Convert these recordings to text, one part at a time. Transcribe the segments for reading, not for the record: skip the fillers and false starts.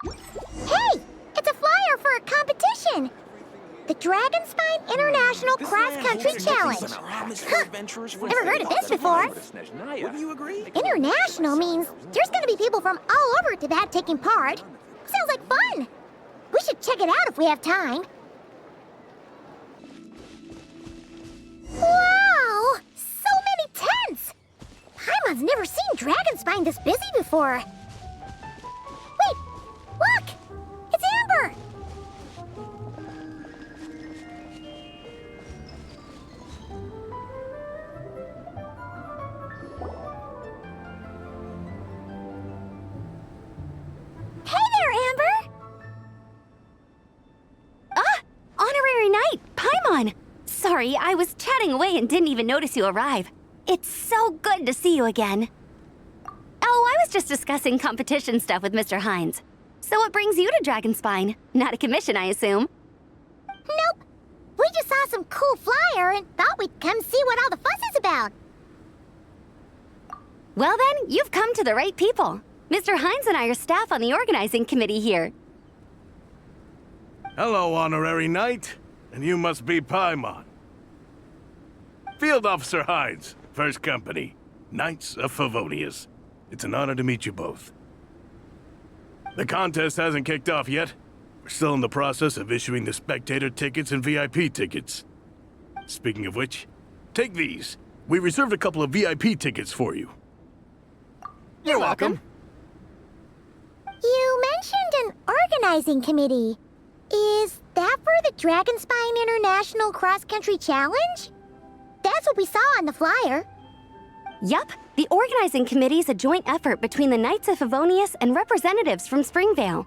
Hey! It's a flyer for a competition! The Dragonspine International Cross Country Challenge. Huh. Never heard of this before. Wouldn't you agree? International means there's gonna be people from all over Tibet taking part. Sounds like fun! We should check it out if we have time. Wow! So many tents! Paimon's never seen Dragonspine this busy before. Wait! Look! It's Amber! Hey there, Amber! Honorary Knight, Paimon! Sorry, I was chatting away and didn't even notice you arrive. It's so good to see you again. Oh, I was just discussing competition stuff with Mr. Hines. So what brings you to Dragonspine? Not a commission, I assume? Nope. We just saw some cool flyer and thought we'd come see what all the fuss is about. Well then, you've come to the right people. Mr. Hines and I are staff on the organizing committee here. Hello, Honorary Knight. And you must be Paimon. Field Officer Hines, First Company, Knights of Favonius. It's an honor to meet you both. The contest hasn't kicked off yet. We're still in the process of issuing the spectator tickets and VIP tickets. Speaking of which, take these. We reserved a couple of VIP tickets for you. You're welcome. You mentioned an organizing committee. Is that for the Dragonspine International Cross Country Challenge? That's what we saw on the flyer. Yup, the organizing committee is a joint effort between the Knights of Favonius and representatives from Springvale.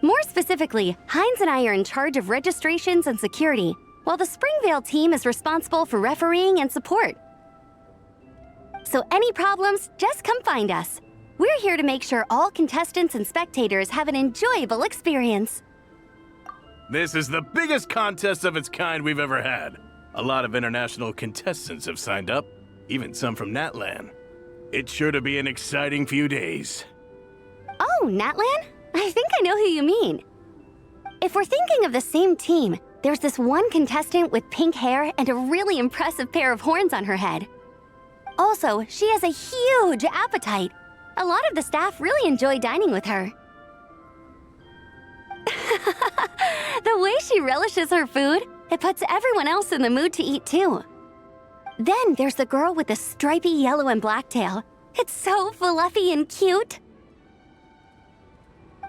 More specifically, Hines and I are in charge of registrations and security, while the Springvale team is responsible for refereeing and support. So any problems, just come find us. We're here to make sure all contestants and spectators have an enjoyable experience. This is the biggest contest of its kind we've ever had. A lot of international contestants have signed up, even some from Natlan. It's sure to be an exciting few days. Oh, Natlan? I think I know who you mean. If we're thinking of the same team, there's this one contestant with pink hair and a really impressive pair of horns on her head. Also, she has a huge appetite. A lot of the staff really enjoy dining with her. The way she relishes her food, it puts everyone else in the mood to eat too. Then there's the girl with the stripy yellow and black tail. It's so fluffy and cute.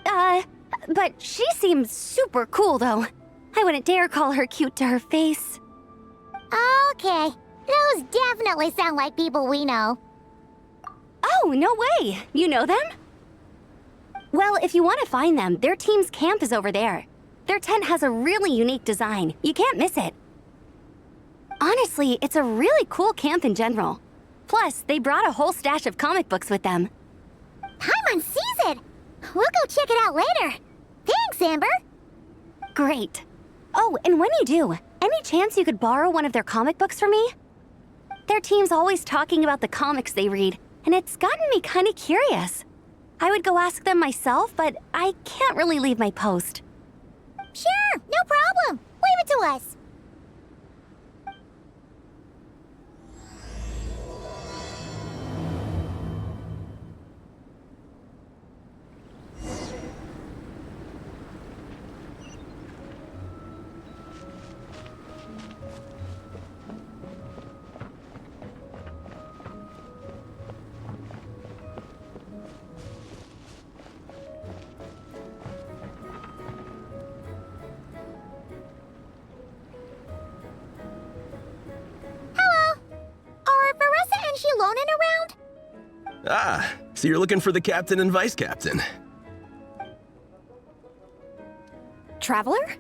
But she seems super cool though. I wouldn't dare call her cute to her face. Okay, those definitely sound like people we know. Oh, no way! You know them? Well, if you want to find them, their team's camp is over there. Their tent has a really unique design. You can't miss it. Honestly, it's a really cool camp in general. Plus, they brought a whole stash of comic books with them. Paimon sees it! We'll go check it out later. Thanks, Amber! Great. Oh, and when you do, any chance you could borrow one of their comic books from me? Their team's always talking about the comics they read, and it's gotten me kind of curious. I would go ask them myself, but I can't really leave my post. Sure, no problem. Leave it to us. Around? Ah, so you're looking for the captain and vice captain. Traveler?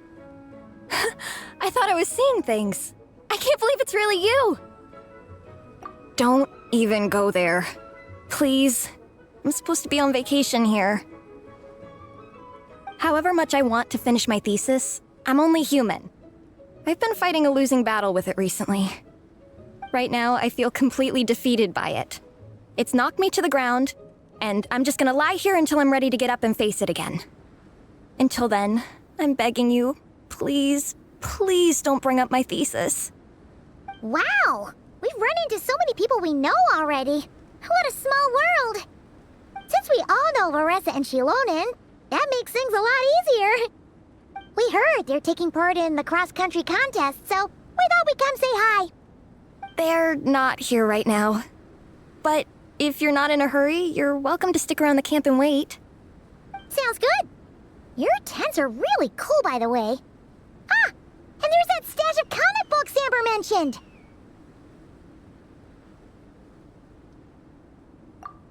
I thought I was seeing things. I can't believe it's really you! Don't even go there. Please. I'm supposed to be on vacation here. However much I want to finish my thesis, I'm only human. I've been fighting a losing battle with it recently. Right now, I feel completely defeated by it. It's knocked me to the ground, and I'm just gonna lie here until I'm ready to get up and face it again. Until then, I'm begging you, please, please don't bring up my thesis. Wow! We've run into so many people we know already. What a small world! Since we all know Varessa and Shilonen, that makes things a lot easier. We heard they're taking part in the cross-country contest, so we thought we'd come say hi. They're not here right now. But if you're not in a hurry, you're welcome to stick around the camp and wait. Sounds good. Your tents are really cool, by the way. Ah, and there's that stash of comic books Amber mentioned.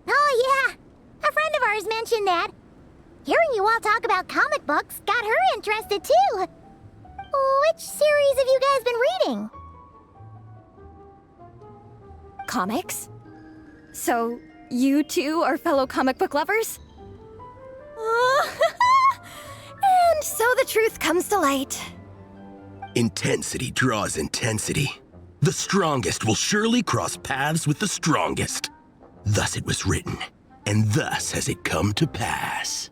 Oh yeah, a friend of ours mentioned that. Hearing you all talk about comic books got her interested too. Which series have you guys been reading? Comics? So, you two are fellow comic book lovers? And so the truth comes to light. Intensity draws intensity. The strongest will surely cross paths with the strongest. Thus it was written, and thus has it come to pass.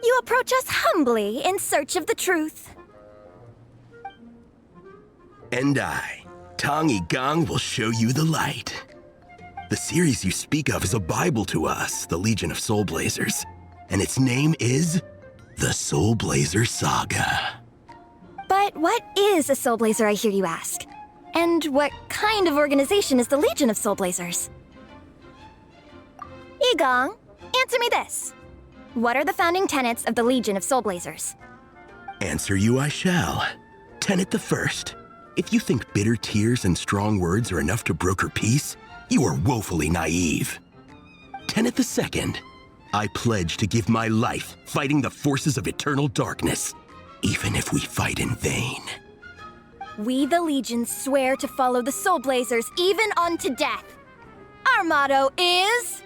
You approach us humbly in search of the truth. And I, Tong Yigang, will show you the light. The series you speak of is a Bible to us, the Legion of Soulblazers, and its name is the Soulblazer Saga. But what is a Soulblazer, I hear you ask? And what kind of organization is the Legion of Soulblazers? Yigang, answer me this. What are the founding tenets of the Legion of Soulblazers? Answer you I shall. Tenet the first. If you think bitter tears and strong words are enough to broker peace, you are woefully naive. Tenet the second. I pledge to give my life fighting the forces of eternal darkness, even if we fight in vain. We, the Legion, swear to follow the Soulblazers even unto death. Our motto is...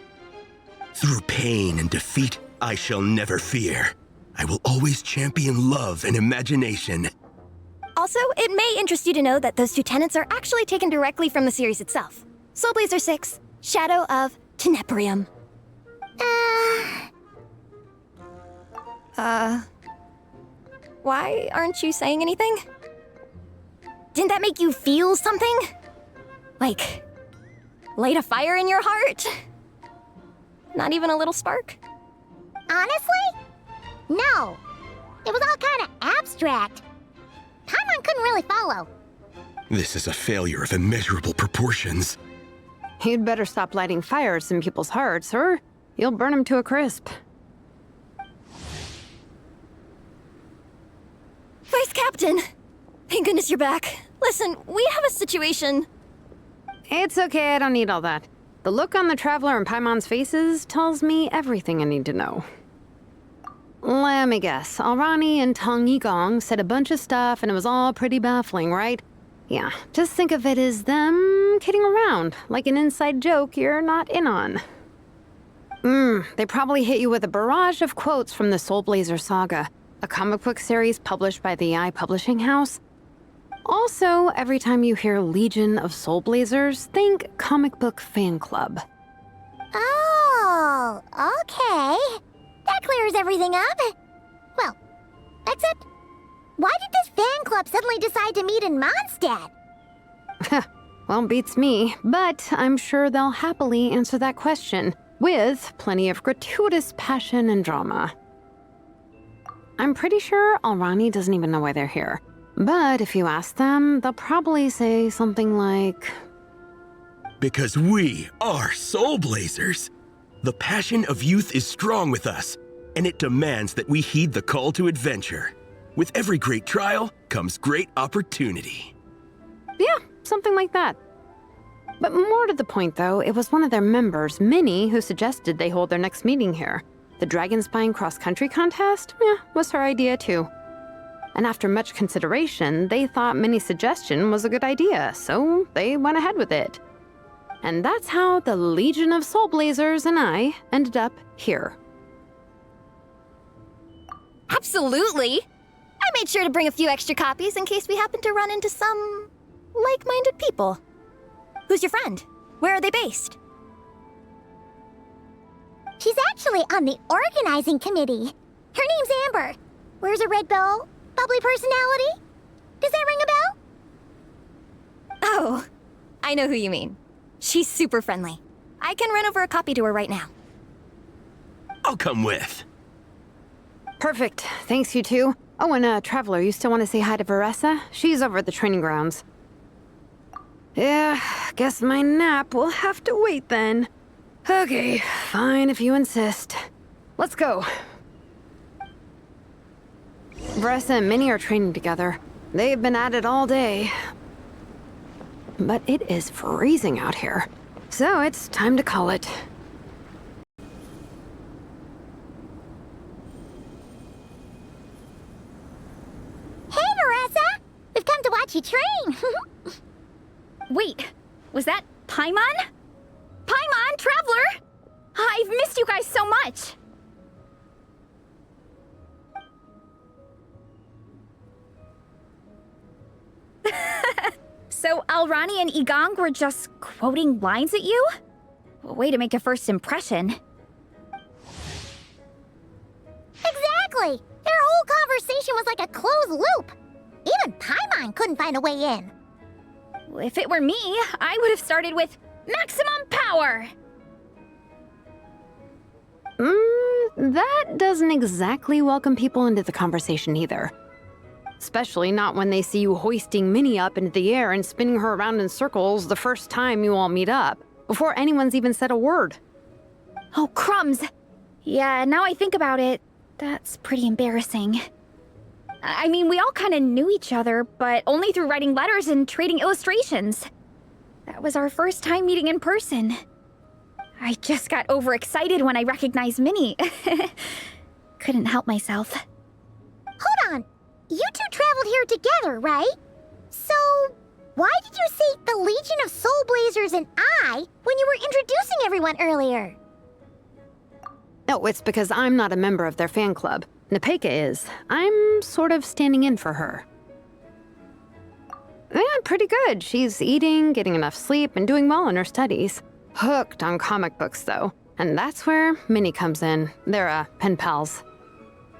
Through pain and defeat, I shall never fear. I will always champion love and imagination. Also, it may interest you to know that those two tenets are actually taken directly from the series itself. Soulblazer 6, Shadow of Tenebrium. Why aren't you saying anything? Didn't that make you feel something? Like, light a fire in your heart? Not even a little spark? Honestly? No. It was all kind of abstract. Paimon couldn't really follow. This is a failure of immeasurable proportions. You'd better stop lighting fires in people's hearts, or you'll burn them to a crisp. Vice Captain! Thank goodness you're back. Listen, we have a situation. It's okay, I don't need all that. The look on the Traveler and Paimon's faces tells me everything I need to know. Let me guess, Alrani and Tong Yigang said a bunch of stuff and it was all pretty baffling, right? Yeah, just think of it as them kidding around, like an inside joke you're not in on. They probably hit you with a barrage of quotes from the Soulblazer Saga, a comic book series published by the AI publishing house. Also, every time you hear Legion of Soulblazers, think comic book fan club. Oh, okay. That clears everything up. Well, except, why did this fan club suddenly decide to meet in Mondstadt? Well, beats me, but I'm sure they'll happily answer that question, with plenty of gratuitous passion and drama. I'm pretty sure Alrani doesn't even know why they're here. But if you ask them, they'll probably say something like... Because we are Soulblazers. The passion of youth is strong with us, and it demands that we heed the call to adventure. With every great trial comes great opportunity. Yeah, something like that. But more to the point, though, it was one of their members, Minnie, who suggested they hold their next meeting here. The Dragon Spine cross-country contest? Was her idea, too. And after much consideration, they thought Minnie's suggestion was a good idea, so they went ahead with it. And that's how the Legion of Soulblazers and I ended up here. Absolutely! I made sure to bring a few extra copies in case we happen to run into some... like-minded people. Who's your friend? Where are they based? She's actually on the organizing committee. Her name's Amber. Wears a red bow, bubbly personality. Does that ring a bell? Oh, I know who you mean. She's super friendly. I can run over a copy to her right now. I'll come with. Perfect. Thanks, you two. Oh, and Traveler, you still want to say hi to Veressa? She's over at the training grounds. Yeah, guess my nap will have to wait then. Okay, fine if you insist. Let's go. Veressa and Minnie are training together. They've been at it all day. But it is freezing out here. So it's time to call it. Hey, Veressa! We've come to watch you train. Wait, was that Paimon? Paimon, Traveler! I've missed you guys so much! So Alrani and Igong were just quoting lines at you? Way to make a first impression. Exactly! Their whole conversation was like a closed loop. Even Paimon couldn't find a way in. If it were me, I would have started with maximum power! That doesn't exactly welcome people into the conversation either. Especially not when they see you hoisting Minnie up into the air and spinning her around in circles the first time you all meet up, before anyone's even said a word. Oh, crumbs! Yeah, now I think about it, that's pretty embarrassing. I mean, we all kind of knew each other, but only through writing letters and trading illustrations. That was our first time meeting in person. I just got overexcited when I recognized Minnie. Couldn't help myself. Hold on. You two traveled here together, right? So, why did you say the Legion of Soulblazers and I when you were introducing everyone earlier? No, it's because I'm not a member of their fan club. Nepeka is. I'm sort of standing in for her. Yeah, pretty good. She's eating, getting enough sleep, and doing well in her studies. Hooked on comic books, though. And that's where Minnie comes in. They're, pen pals.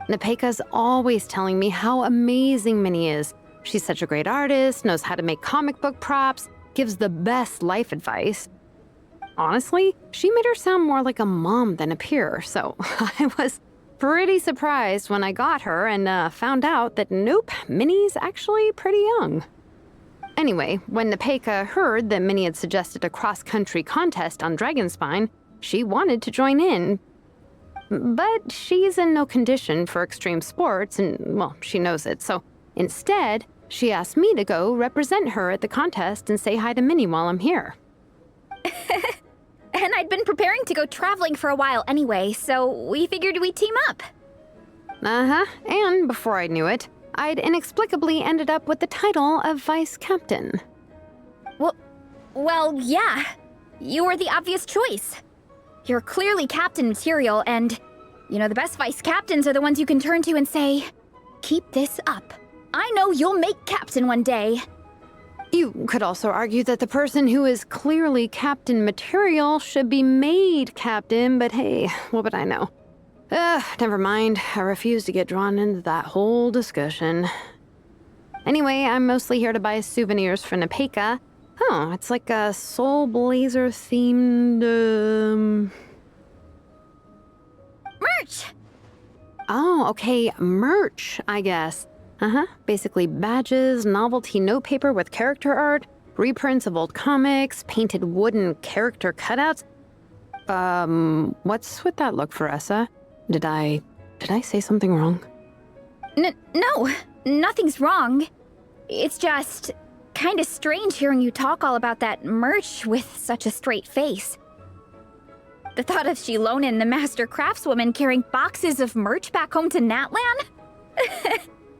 Nepeka's always telling me how amazing Minnie is. She's such a great artist, knows how to make comic book props, gives the best life advice. Honestly, she made her sound more like a mom than a peer, so I was pretty surprised when I got her and found out that nope, Minnie's actually pretty young. Anyway, when Nepeka heard that Minnie had suggested a cross-country contest on Dragonspine, she wanted to join in. But she's in no condition for extreme sports, and, well, she knows it, so instead, she asked me to go represent her at the contest and say hi to Minnie while I'm here. And I'd been preparing to go traveling for a while anyway, so we figured we'd team up. Uh-huh, and before I knew it, I'd inexplicably ended up with the title of Vice Captain. Well, yeah. You were the obvious choice. You're clearly captain material, and, you know, the best vice captains are the ones you can turn to and say, keep this up. I know you'll make captain one day. You could also argue that the person who is clearly captain material should be made captain, but hey, what would I know? Never mind. I refuse to get drawn into that whole discussion. Anyway, I'm mostly here to buy souvenirs for Nepeka. Oh, it's like a Soulblazer themed, Merch! Oh, okay, merch, I guess. Basically badges, novelty notepaper with character art, reprints of old comics, painted wooden character cutouts. What's with that look, Veressa? Did I say something wrong? No, nothing's wrong. It's just kinda strange hearing you talk all about that merch with such a straight face. The thought of Shilonin, the master craftswoman, carrying boxes of merch back home to Natlan?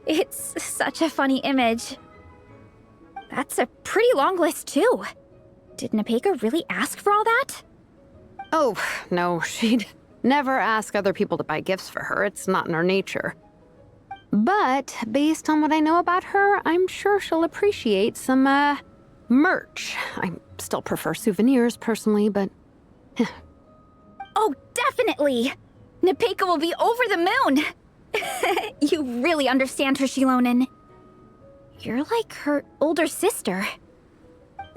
It's such a funny image. That's a pretty long list, too. Did Nepeka really ask for all that? Oh, no, she'd never ask other people to buy gifts for her. It's not in her nature. But based on what I know about her, I'm sure she'll appreciate some, merch. I still prefer souvenirs, personally, but... Oh, definitely! Nepeka will be over the moon! You really understand her, Shilonen. You're like her older sister.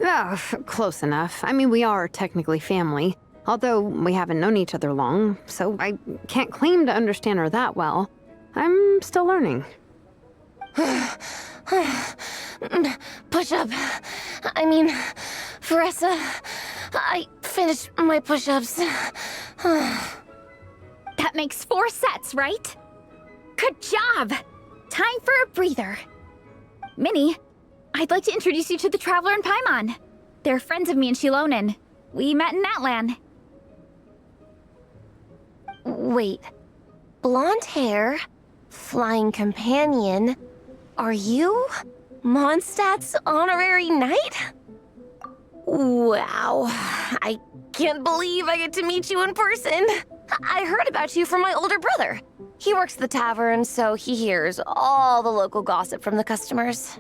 Oh, close enough. I mean, we are technically family, although we haven't known each other long, so I can't claim to understand her that well. I'm still learning. Push-up. I mean, Veressa, I finished my push-ups. That makes 4 sets, right? Good job! Time for a breather. Minnie, I'd like to introduce you to the Traveler and Paimon. They're friends of me and Shilonen. We met in Natlan. Wait. Blonde hair, flying companion. Are you Mondstadt's honorary knight? Wow. I can't believe I get to meet you in person. I heard about you from my older brother. He works at the tavern, so he hears all the local gossip from the customers.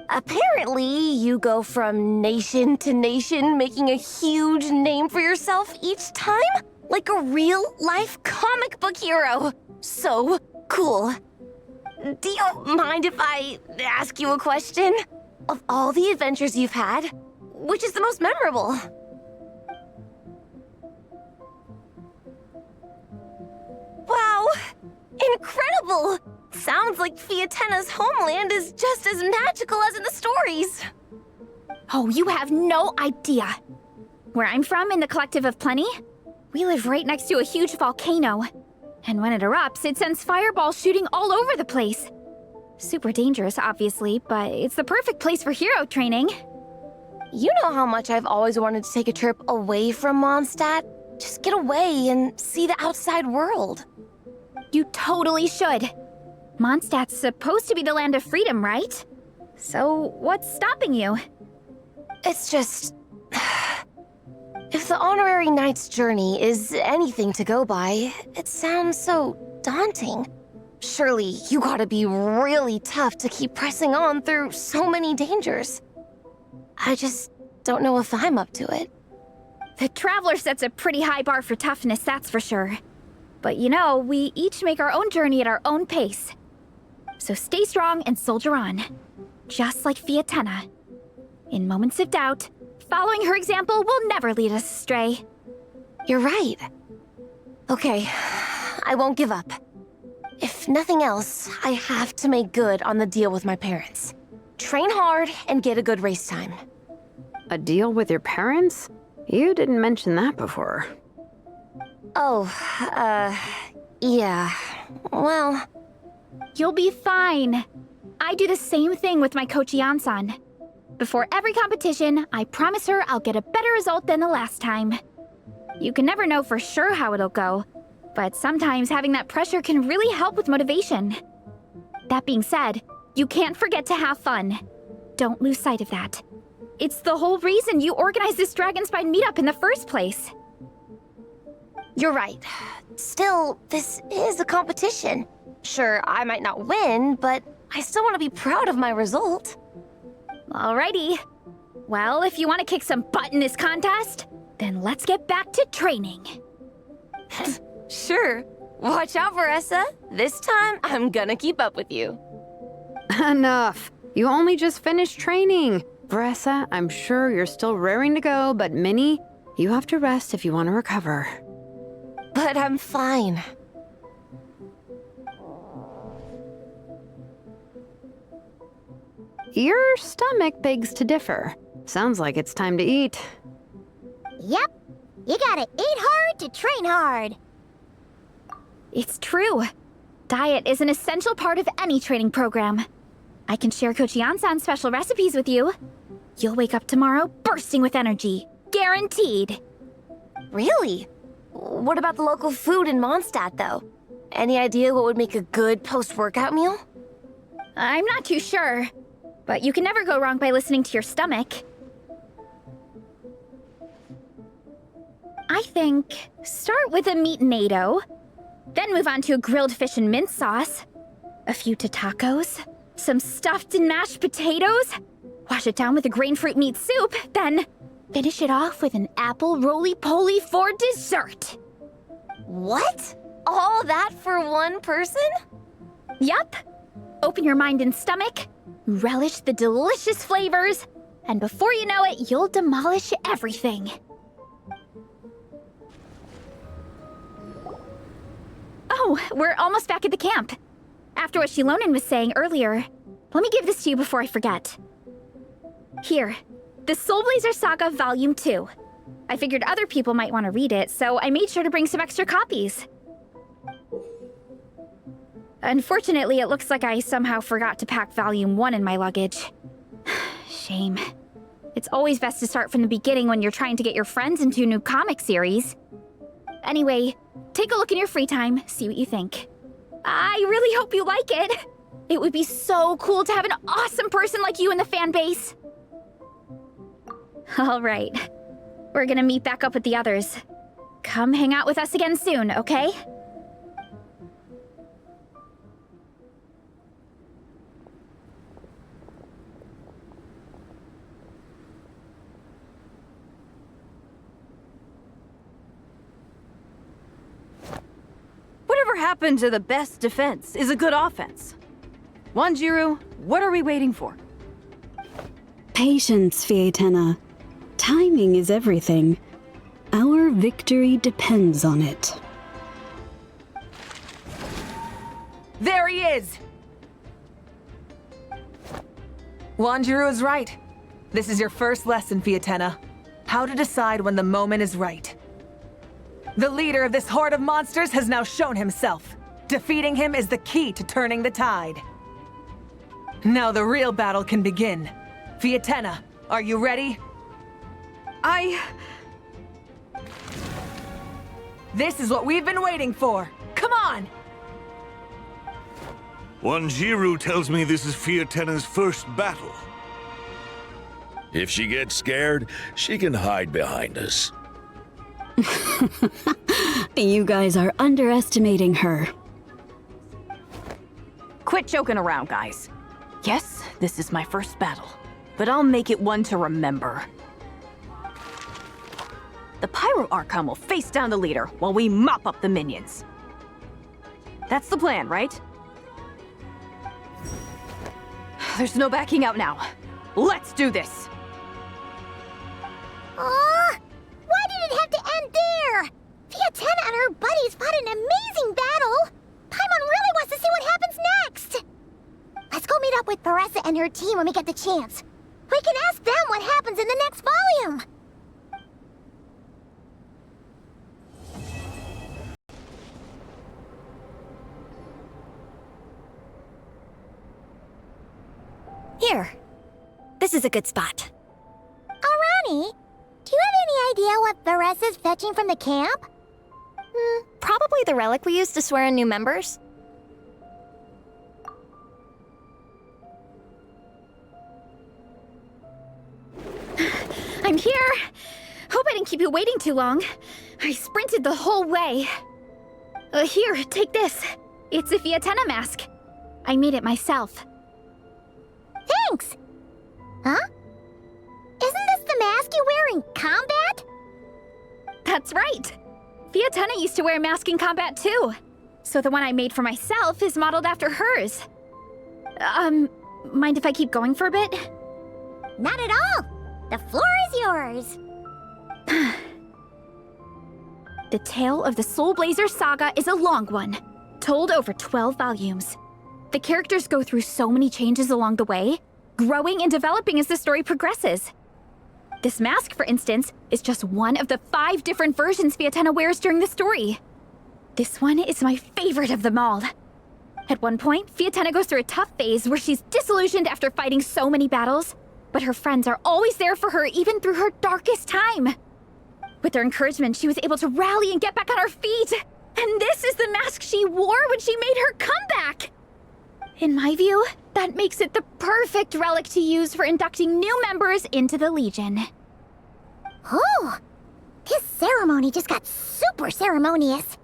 Apparently, you go from nation to nation, making a huge name for yourself each time? Like a real-life comic book hero. So cool. Do you mind if I ask you a question? Of all the adventures you've had, which is the most memorable? Wow! Incredible! Sounds like Fiatenna's homeland is just as magical as in the stories. Oh, you have no idea. Where I'm from, in the Collective of Plenty, we live right next to a huge volcano. And when it erupts, it sends fireballs shooting all over the place. Super dangerous, obviously, but it's the perfect place for hero training. You know how much I've always wanted to take a trip away from Mondstadt? Just get away and see the outside world. You totally should. Mondstadt's supposed to be the land of freedom, right? So what's stopping you? It's just... If the honorary knight's journey is anything to go by, it sounds so daunting. Surely you gotta be really tough to keep pressing on through so many dangers. I just don't know if I'm up to it. The Traveler sets a pretty high bar for toughness, that's for sure. But you know, we each make our own journey at our own pace. So stay strong and soldier on. Just like Fiatenna. In moments of doubt, following her example will never lead us astray. You're right. Okay, I won't give up. If nothing else, I have to make good on the deal with my parents. Train hard and get a good race time. A deal with your parents? You didn't mention that before. Oh, yeah. Well... You'll be fine. I do the same thing with my coach Ian-san. Before every competition, I promise her I'll get a better result than the last time. You can never know for sure how it'll go, but sometimes having that pressure can really help with motivation. That being said, you can't forget to have fun. Don't lose sight of that. It's the whole reason you organized this Dragonspine meetup in the first place. You're right. Still, this is a competition. Sure, I might not win, but I still want to be proud of my result. Alrighty. Well, if you want to kick some butt in this contest, then let's get back to training. Sure. Watch out, Veressa. This time, I'm gonna keep up with you. Enough. You only just finished training. Veressa, I'm sure you're still raring to go, but Minnie, you have to rest if you want to recover. But I'm fine. Your stomach begs to differ. Sounds like it's time to eat. Yep. You gotta eat hard to train hard. It's true. Diet is an essential part of any training program. I can share Coach Ian-san's special recipes with you. You'll wake up tomorrow bursting with energy. Guaranteed. Really? What about the local food in Mondstadt, though? Any idea what would make a good post-workout meal? I'm not too sure, but you can never go wrong by listening to your stomach. I think start with a meat-nado, then move on to a grilled fish and mint sauce, a few tacos, some stuffed and mashed potatoes, wash it down with a grain fruit meat soup, then finish it off with an apple roly-poly for dessert. What? All that for one person? Yup. Open your mind and stomach, relish the delicious flavors, and before you know it, you'll demolish everything. Oh, we're almost back at the camp. After what Shilonen was saying earlier, let me give this to you before I forget. Here, the Soulblazers Saga Volume 2. I figured other people might want to read it, so I made sure to bring some extra copies. Unfortunately, it looks like I somehow forgot to pack Volume 1 in my luggage. Shame. It's always best to start from the beginning when you're trying to get your friends into a new comic series. Anyway, take a look in your free time, see what you think. I really hope you like it. It would be so cool to have an awesome person like you in the fan base. All right. We're gonna meet back up with the others. Come hang out with us again soon, okay? Whatever happened to the best defense is a good offense? Wanjiru, what are we waiting for? Patience, Fietena. Timing is everything. Our victory depends on it. There he is! Wanjiru is right. This is your first lesson, Fietena. How to decide when the moment is right. The leader of this horde of monsters has now shown himself. Defeating him is the key to turning the tide. Now the real battle can begin. Fietena, are you ready? This is what we've been waiting for. Come on! Wanjiru tells me this is Fietena's first battle. If she gets scared, she can hide behind us. You guys are underestimating her. Quit joking around, guys. Yes, this is my first battle, but I'll make it one to remember. The Pyro Archon will face down the leader while we mop up the minions. That's the plan, right? There's no backing out now. Let's do this! Aw! Why did it have to end there? Fietena and her buddies fought an amazing battle! Paimon really wants to see what happens next! Let's go meet up with Paressa and her team when we get the chance. We can ask them what happens in the next volume! Here. This is a good spot. Arani, do you have any idea what Paressa's fetching from the camp? Probably the relic we used to swear in new members. I'm here! Hope I didn't keep you waiting too long. I sprinted the whole way. Here, take this. It's a Fietena mask. I made it myself. Thanks! Huh? Isn't this the mask you wear in combat? That's right! Fietena used to wear a mask in combat too. So the one I made for myself is modeled after hers. Mind if I keep going for a bit? Not at all! The floor is yours! The tale of the Soulblazers Saga is a long one, told over 12 volumes. The characters go through so many changes along the way, growing and developing as the story progresses. This mask, for instance, is just one of the 5 different versions Fietena wears during the story. This one is my favorite of them all. At one point, Fietena goes through a tough phase where she's disillusioned after fighting so many battles, but her friends are always there for her even through her darkest time. With their encouragement, she was able to rally and get back on her feet. And this is the mask she wore when she made her comeback. In my view, that makes it the perfect relic to use for inducting new members into the Legion. Oh! This ceremony just got super ceremonious.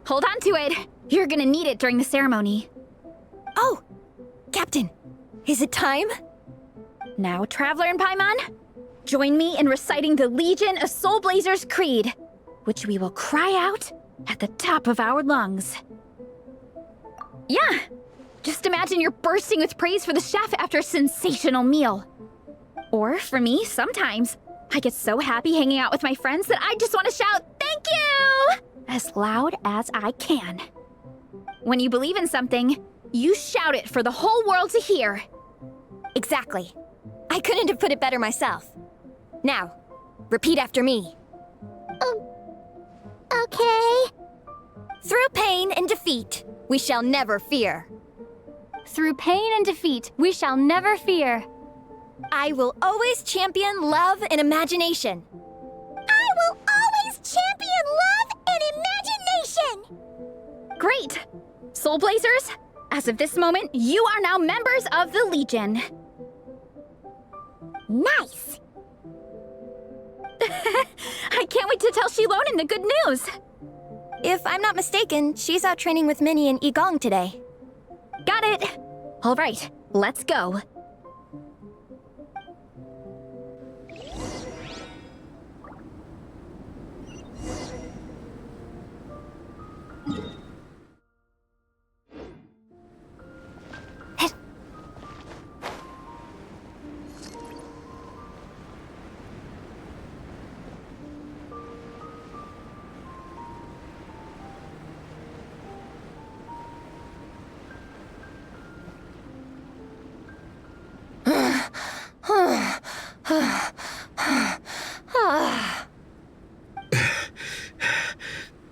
Hold on to it. You're gonna need it during the ceremony. Oh! Captain, is it time? Now, Traveler and Paimon, join me in reciting the Legion of Soulblazers Creed. which we will cry out at the top of our lungs. Yeah, just imagine you're bursting with praise for the chef after a sensational meal. Or for me, sometimes, I get so happy hanging out with my friends that I just want to shout, "Thank you!" as loud as I can. When you believe in something, you shout it for the whole world to hear. Exactly. I couldn't have put it better myself. Now, repeat after me. Okay. Through pain and defeat, we shall never fear. Through pain and defeat, we shall never fear. I will always champion love and imagination. I will always champion love and imagination! Great! Soulblazers, as of this moment, you are now members of the Legion. Nice! I can't wait to tell Shilonen the good news. If I'm not mistaken, she's out training with Minnie and Igong today. Got it. All right, let's go.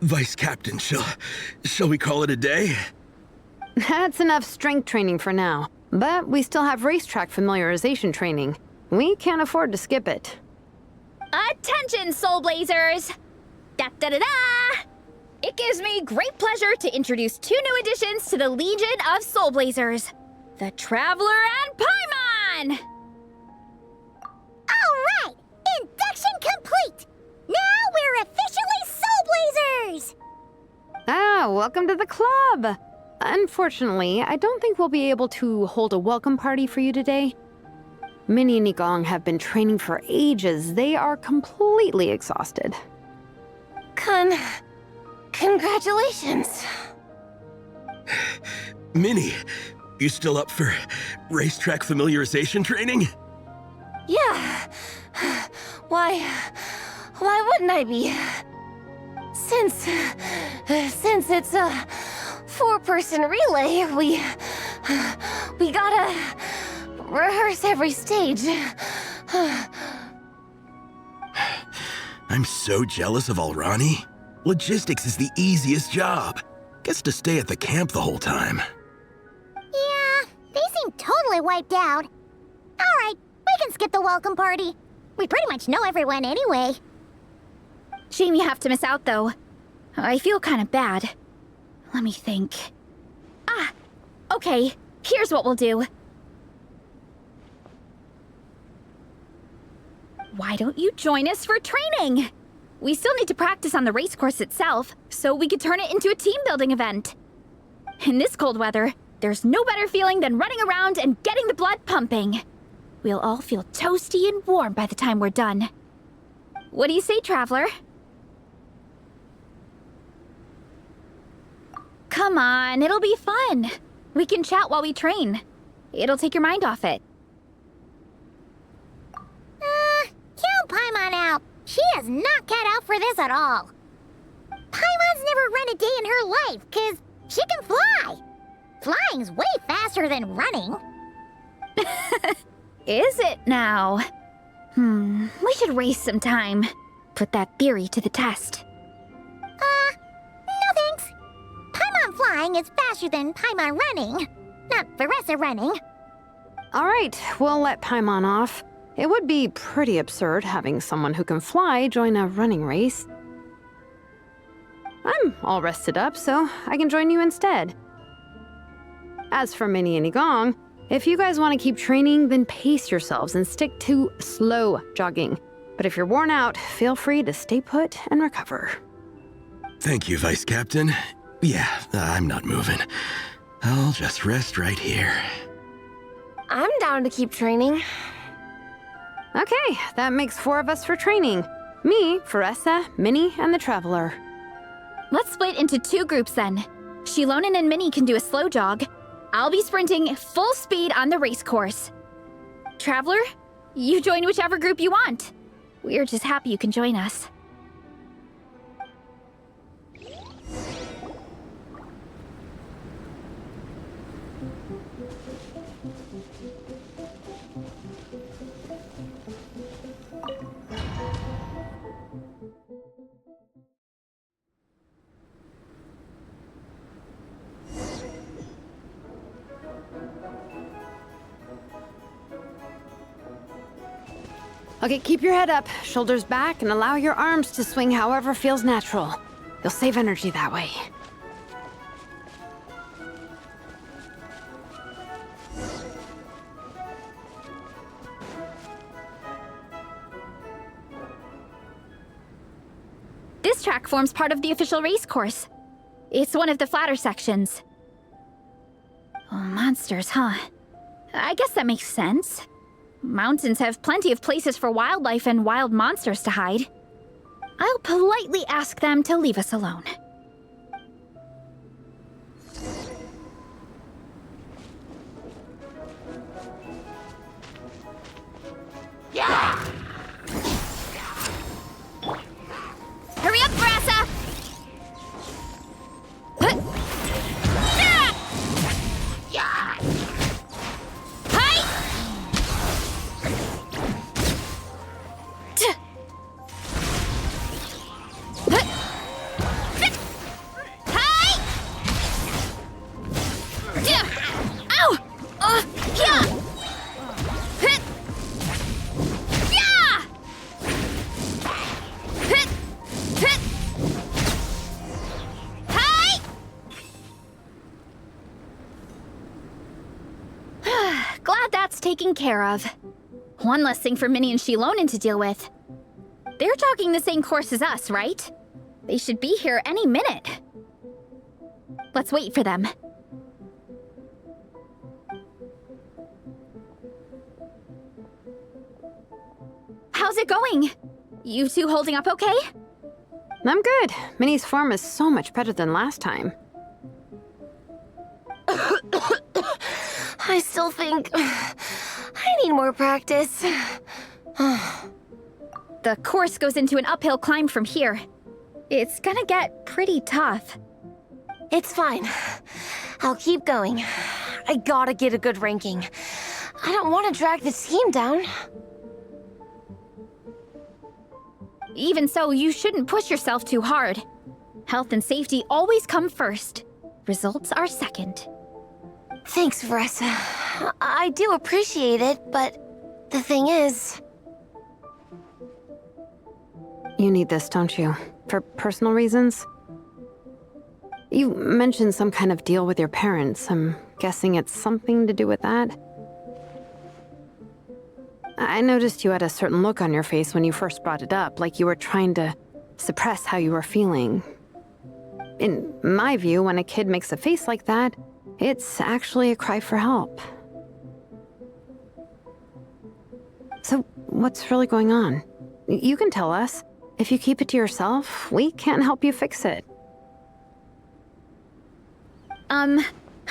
Vice Captain, shall we call it a day? That's enough strength training for now. But we still have racetrack familiarization training. We can't afford to skip it. Attention, Soulblazers! Da-da-da-da! It gives me great pleasure to introduce 2 new additions to the Legion of Soulblazers. The Traveler and Paimon! All right! Induction complete! Now we're officially Soulblazers! Welcome to the club! Unfortunately, I don't think we'll be able to hold a welcome party for you today. Minnie and Igong have been training for ages. They are completely exhausted. Congratulations. Minnie, you still up for racetrack familiarization training? Yeah. Why wouldn't I be? Since it's a 4-person relay, we gotta rehearse every stage. I'm so jealous of Alrani. Logistics is the easiest job. Gets to stay at the camp the whole time. Yeah, they seem totally wiped out. All right, we can skip the welcome party. We pretty much know everyone anyway. Shame you have to miss out, though. I feel kind of bad. Let me think. Okay, here's what we'll do. Why don't you join us for training? We still need to practice on the race course itself, so we could turn it into a team-building event. In this cold weather, there's no better feeling than running around and getting the blood pumping. We'll all feel toasty and warm by the time we're done. What do you say, Traveler? Come on, it'll be fun. We can chat while we train. It'll take your mind off it. Count Paimon out. She is not cut out for this at all. Paimon's never run a day in her life, 'cause she can fly. Flying's way faster than running. Is it now? We should race sometime. Put that theory to the test. No thanks. Paimon flying is faster than Paimon running. Not Veressa running. All right, we'll let Paimon off. It would be pretty absurd having someone who can fly join a running race. I'm all rested up, so I can join you instead. As for Minnie and Igong, if you guys want to keep training, then pace yourselves and stick to slow jogging. But if you're worn out, feel free to stay put and recover. Thank you, Vice Captain. Yeah, I'm not moving. I'll just rest right here. I'm down to keep training. Okay, that makes 4 of us for training. Me, Veressa, Minnie, and the Traveler. Let's split into 2 groups then. Shilonen and Minnie can do a slow jog. I'll be sprinting full speed on the race course. Traveler, you join whichever group you want. We're just happy you can join us. Okay, keep your head up, shoulders back, and allow your arms to swing however feels natural. You'll save energy that way. This track forms part of the official race course. It's one of the flatter sections. Oh, monsters, huh? I guess that makes sense. Mountains have plenty of places for wildlife and wild monsters to hide. I'll politely ask them to leave us alone. Hurry up, Brassa! Glad that's taken care of. One less thing for Minnie and Shilonen to deal with. They're jogging the same course as us, right? They should be here any minute. Let's wait for them. How's it going? You two holding up okay? I'm good. Minnie's form is so much better than last time. I still think I need more practice. The course goes into an uphill climb from here. It's gonna get pretty tough. It's fine. I'll keep going. I gotta get a good ranking. I don't want to drag the team down. Even so, you shouldn't push yourself too hard. Health and safety always come first. Results are second. Thanks, Veressa. I do appreciate it, but the thing is... You need this, don't you? For personal reasons? You mentioned some kind of deal with your parents. I'm guessing it's something to do with that? I noticed you had a certain look on your face when you first brought it up, like you were trying to suppress how you were feeling. In my view, when a kid makes a face like that, it's actually a cry for help. So, what's really going on? You can tell us. If you keep it to yourself, we can't help you fix it.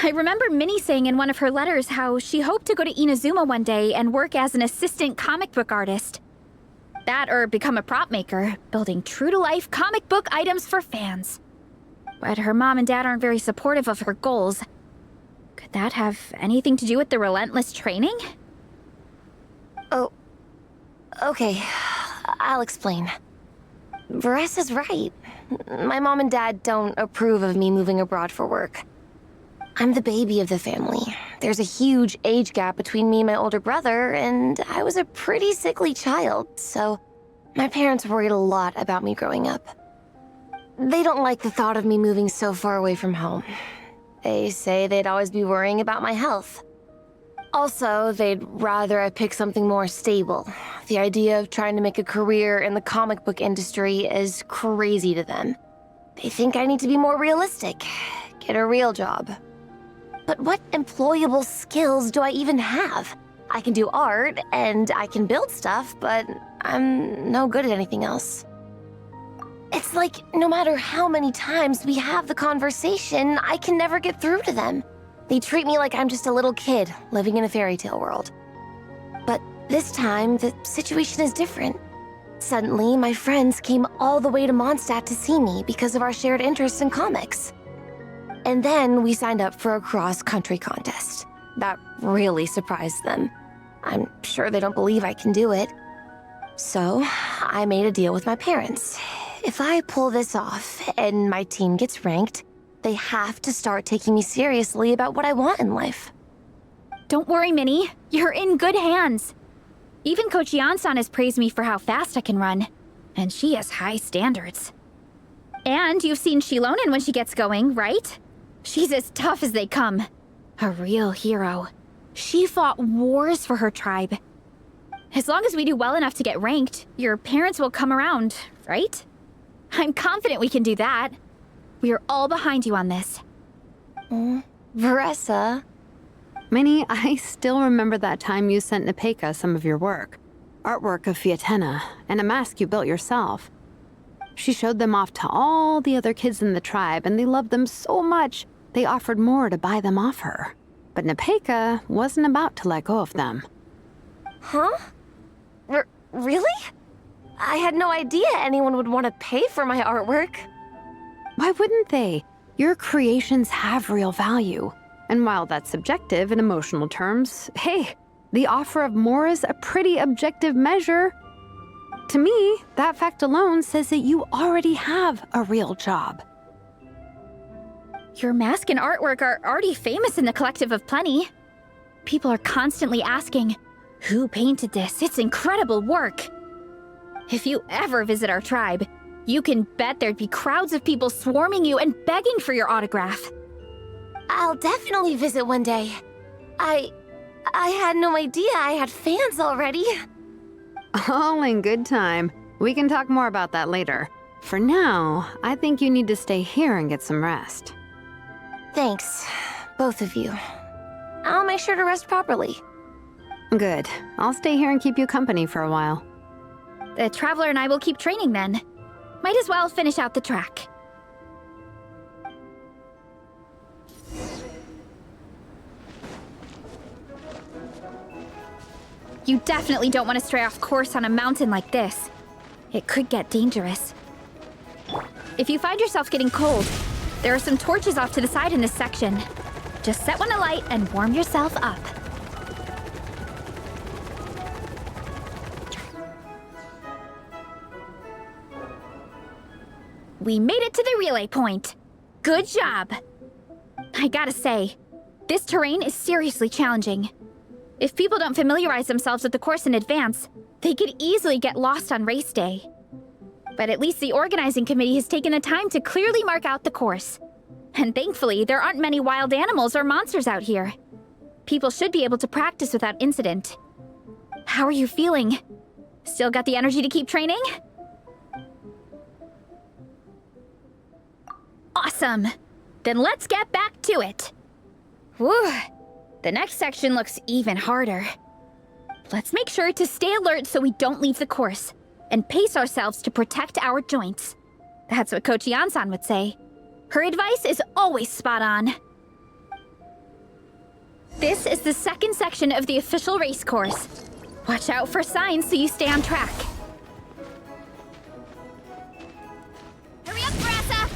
I remember Minnie saying in one of her letters how she hoped to go to Inazuma one day and work as an assistant comic book artist. That or become a prop maker, building true-to-life comic book items for fans. But her mom and dad aren't very supportive of her goals. Could that have anything to do with the relentless training? Oh, okay. I'll explain. Veressa's right. My mom and dad don't approve of me moving abroad for work. I'm the baby of the family. There's a huge age gap between me and my older brother, and I was a pretty sickly child, so my parents worried a lot about me growing up. They don't like the thought of me moving so far away from home. They say they'd always be worrying about my health. Also, they'd rather I pick something more stable. The idea of trying to make a career in the comic book industry is crazy to them. They think I need to be more realistic, get a real job. But what employable skills do I even have? I can do art, and I can build stuff, but I'm no good at anything else. It's like no matter how many times we have the conversation, I can never get through to them. They treat me like I'm just a little kid living in a fairy tale world. But this time, the situation is different. Suddenly, my friends came all the way to Mondstadt to see me because of our shared interest in comics. And then we signed up for a cross-country contest. That really surprised them. I'm sure they don't believe I can do it. So, I made a deal with my parents. If I pull this off and my team gets ranked, they have to start taking me seriously about what I want in life. Don't worry, Minnie. You're in good hands. Even Coach Jansan has praised me for how fast I can run. And she has high standards. And you've seen Shilonen when she gets going, right? She's as tough as they come. A real hero. She fought wars for her tribe. As long as we do well enough to get ranked, your parents will come around, right? I'm confident we can do that. We are all behind you on this. Veressa. Minnie, I still remember that time you sent Nepeka some of your work. Artwork of Fiatenna, and a mask you built yourself. She showed them off to all the other kids in the tribe, and they loved them so much, they offered more to buy them off her. But Nepeka wasn't about to let go of them. Huh? Really? I had no idea anyone would want to pay for my artwork. Why wouldn't they? Your creations have real value. And while that's subjective in emotional terms, hey, the offer of more is a pretty objective measure. To me, that fact alone says that you already have a real job. Your mask and artwork are already famous in the Collective of Plenty. People are constantly asking, who painted this? It's incredible work. If you ever visit our tribe, you can bet there'd be crowds of people swarming you and begging for your autograph. I'll definitely visit one day. I had no idea I had fans already. All in good time. We can talk more about that later. For now, I think you need to stay here and get some rest. Thanks, both of you. I'll make sure to rest properly. Good. I'll stay here and keep you company for a while. The Traveler and I will keep training then. Might as well finish out the track. You definitely don't want to stray off course on a mountain like this. It could get dangerous. If you find yourself getting cold, there are some torches off to the side in this section. Just set one alight and warm yourself up. We made it to the relay point. Good job. I gotta say, this terrain is seriously challenging. If people don't familiarize themselves with the course in advance, they could easily get lost on race day. But at least the organizing committee has taken the time to clearly mark out the course. And thankfully, there aren't many wild animals or monsters out here. People should be able to practice without incident. How are you feeling? Still got the energy to keep training? Awesome! Then let's get back to it. Whew. The next section looks even harder. Let's make sure to stay alert so we don't leave the course, and pace ourselves to protect our joints. That's what Coach Jansan would say. Her advice is always spot on. This is the second section of the official race course. Watch out for signs so you stay on track. Hurry up, Brassa!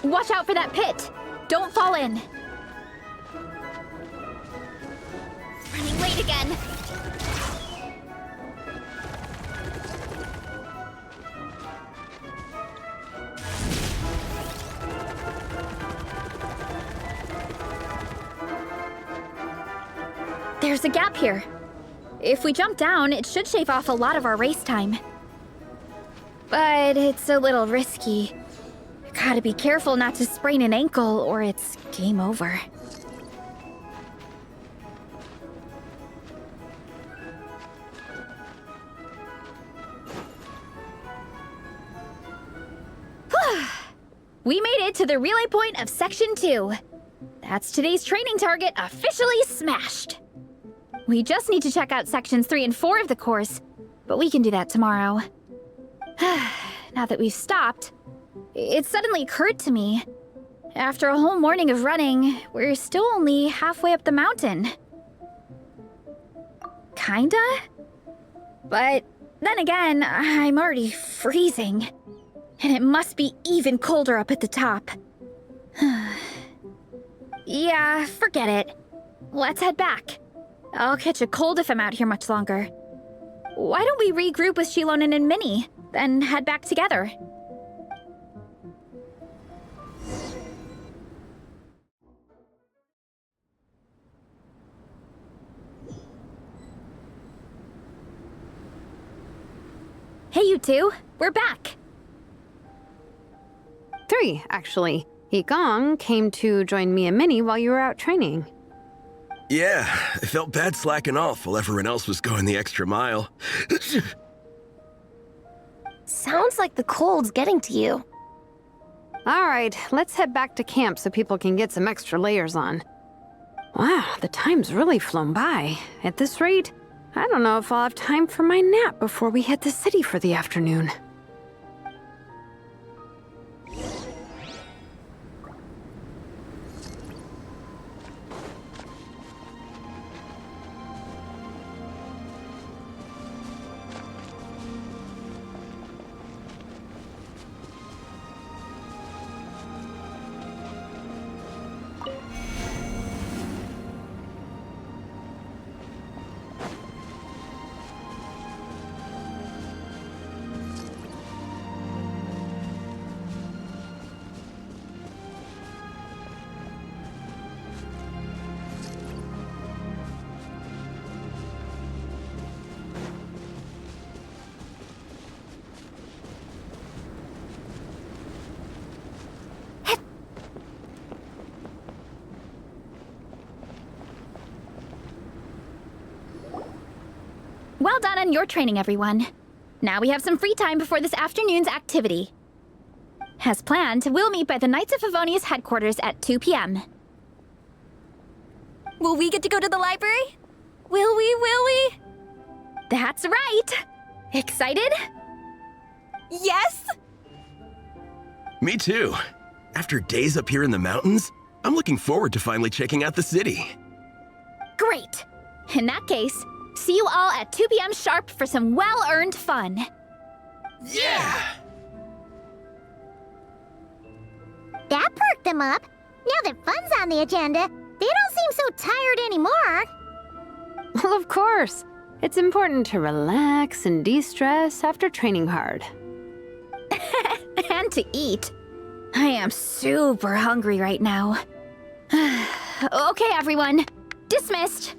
Watch out for that pit! Don't fall in! Running late again! There's a gap here. If we jump down, it should shave off a lot of our race time. But it's a little risky. Gotta be careful not to sprain an ankle or it's game over. to the relay point of Section 2. That's today's training target officially smashed. We just need to check out Sections 3 and 4 of the course, but we can do that tomorrow. Now that we've stopped, it suddenly occurred to me. After a whole morning of running, we're still only halfway up the mountain. Kinda? But then again, I'm already freezing. And it must be even colder up at the top. Yeah, forget it. Let's head back. I'll catch a cold if I'm out here much longer. Why don't we regroup with Shilonen and Minnie, then head back together? Hey, you two. We're back. 3, actually. Yigong came to join me and Minnie while you were out training. Yeah, I felt bad slacking off while everyone else was going the extra mile. Sounds like the cold's getting to you. All right, let's head back to camp so people can get some extra layers on. Wow, the time's really flown by. At this rate, I don't know if I'll have time for my nap before we hit the city for the afternoon. Well done on your training, everyone. Now we have some free time before this afternoon's activity. As planned, we'll meet by the Knights of Favonius headquarters at 2 p.m. Will we get to go to the library? Will we? That's right! Excited? Yes! Me too. After days up here in the mountains, I'm looking forward to finally checking out the city. Great! In that case, see you all at 2 p.m. sharp for some well-earned fun. Yeah! That perked them up. Now that fun's on the agenda, they don't seem so tired anymore. Well, of course. It's important to relax and de-stress after training hard. And to eat. I am super hungry right now. Okay, everyone. Dismissed.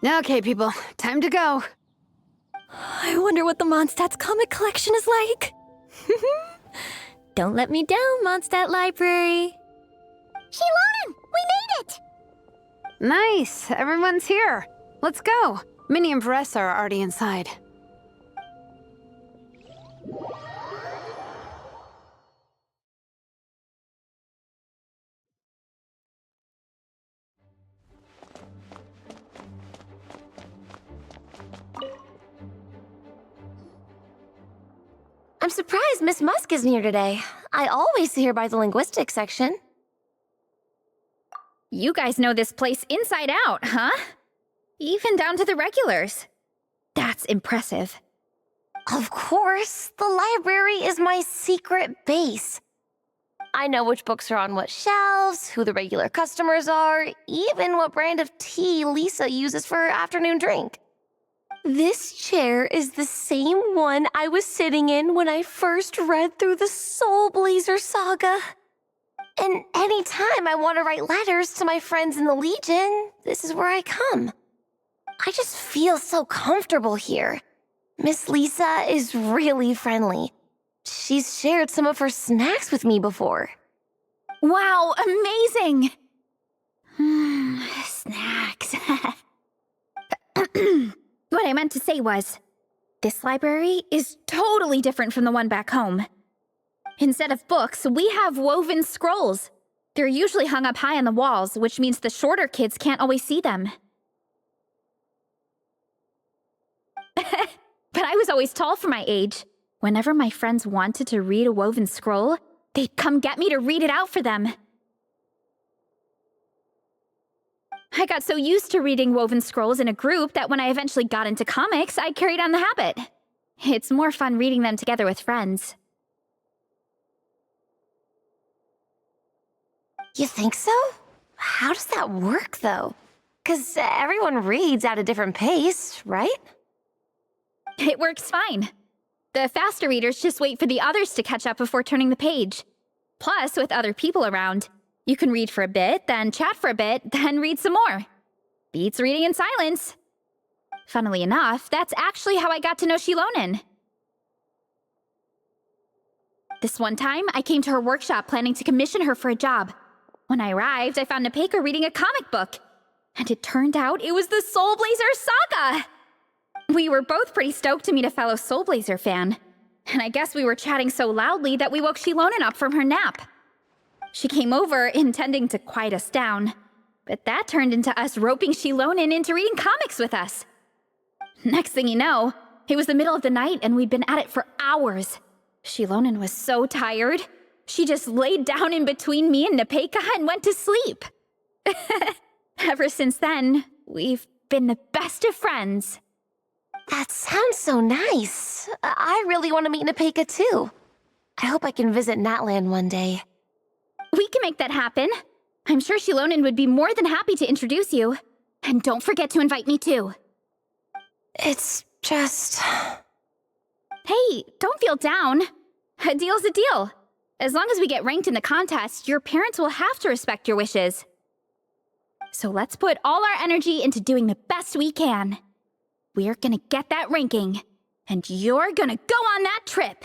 Okay, people, time to go. I wonder what the Mondstadt's comic collection is like. Don't let me down, Mondstadt Library. Shilonen, we made it! Nice, everyone's here. Let's go. Minnie and Varessa are already inside. I'm surprised Miss Musk isn't here today. I always sit here by the linguistics section. You guys know this place inside out, huh? Even down to the regulars. That's impressive. Of course, the library is my secret base. I know which books are on what shelves, who the regular customers are, even what brand of tea Lisa uses for her afternoon drink. This chair is the same one I was sitting in when I first read through the Soulblazers saga. And anytime I want to write letters to my friends in the Legion, this is where I come. I just feel so comfortable here. Miss Lisa is really friendly. She's shared some of her snacks with me before. Wow, amazing! Snacks. What I meant to say was, this library is totally different from the one back home. Instead of books, we have woven scrolls. They're usually hung up high on the walls, which means the shorter kids can't always see them. But I was always tall for my age. Whenever my friends wanted to read a woven scroll, they'd come get me to read it out for them. I got so used to reading woven scrolls in a group that when I eventually got into comics, I carried on the habit. It's more fun reading them together with friends. You think so? How does that work, though? 'Cause everyone reads at a different pace, right? It works fine. The faster readers just wait for the others to catch up before turning the page. Plus, with other people around, you can read for a bit, then chat for a bit, then read some more. Beats reading in silence. Funnily enough, that's actually how I got to know Shilonen. This one time, I came to her workshop planning to commission her for a job. When I arrived, I found Nepeka reading a comic book. And it turned out it was the Soulblazers saga! We were both pretty stoked to meet a fellow Soulblazer fan. And I guess we were chatting so loudly that we woke Shilonen up from her nap. She came over, intending to quiet us down. But that turned into us roping Shilonen into reading comics with us. Next thing you know, it was the middle of the night and we'd been at it for hours. Shilonen was so tired. She just laid down in between me and Nepeka and went to sleep. Ever since then, we've been the best of friends. That sounds so nice. I really want to meet Nepeka too. I hope I can visit Natland one day. We can make that happen. I'm sure Shilonen would be more than happy to introduce you. And don't forget to invite me too. It's just... Hey, don't feel down. A deal's a deal. As long as we get ranked in the contest, your parents will have to respect your wishes. So let's put all our energy into doing the best we can. We're gonna get that ranking, and you're gonna go on that trip.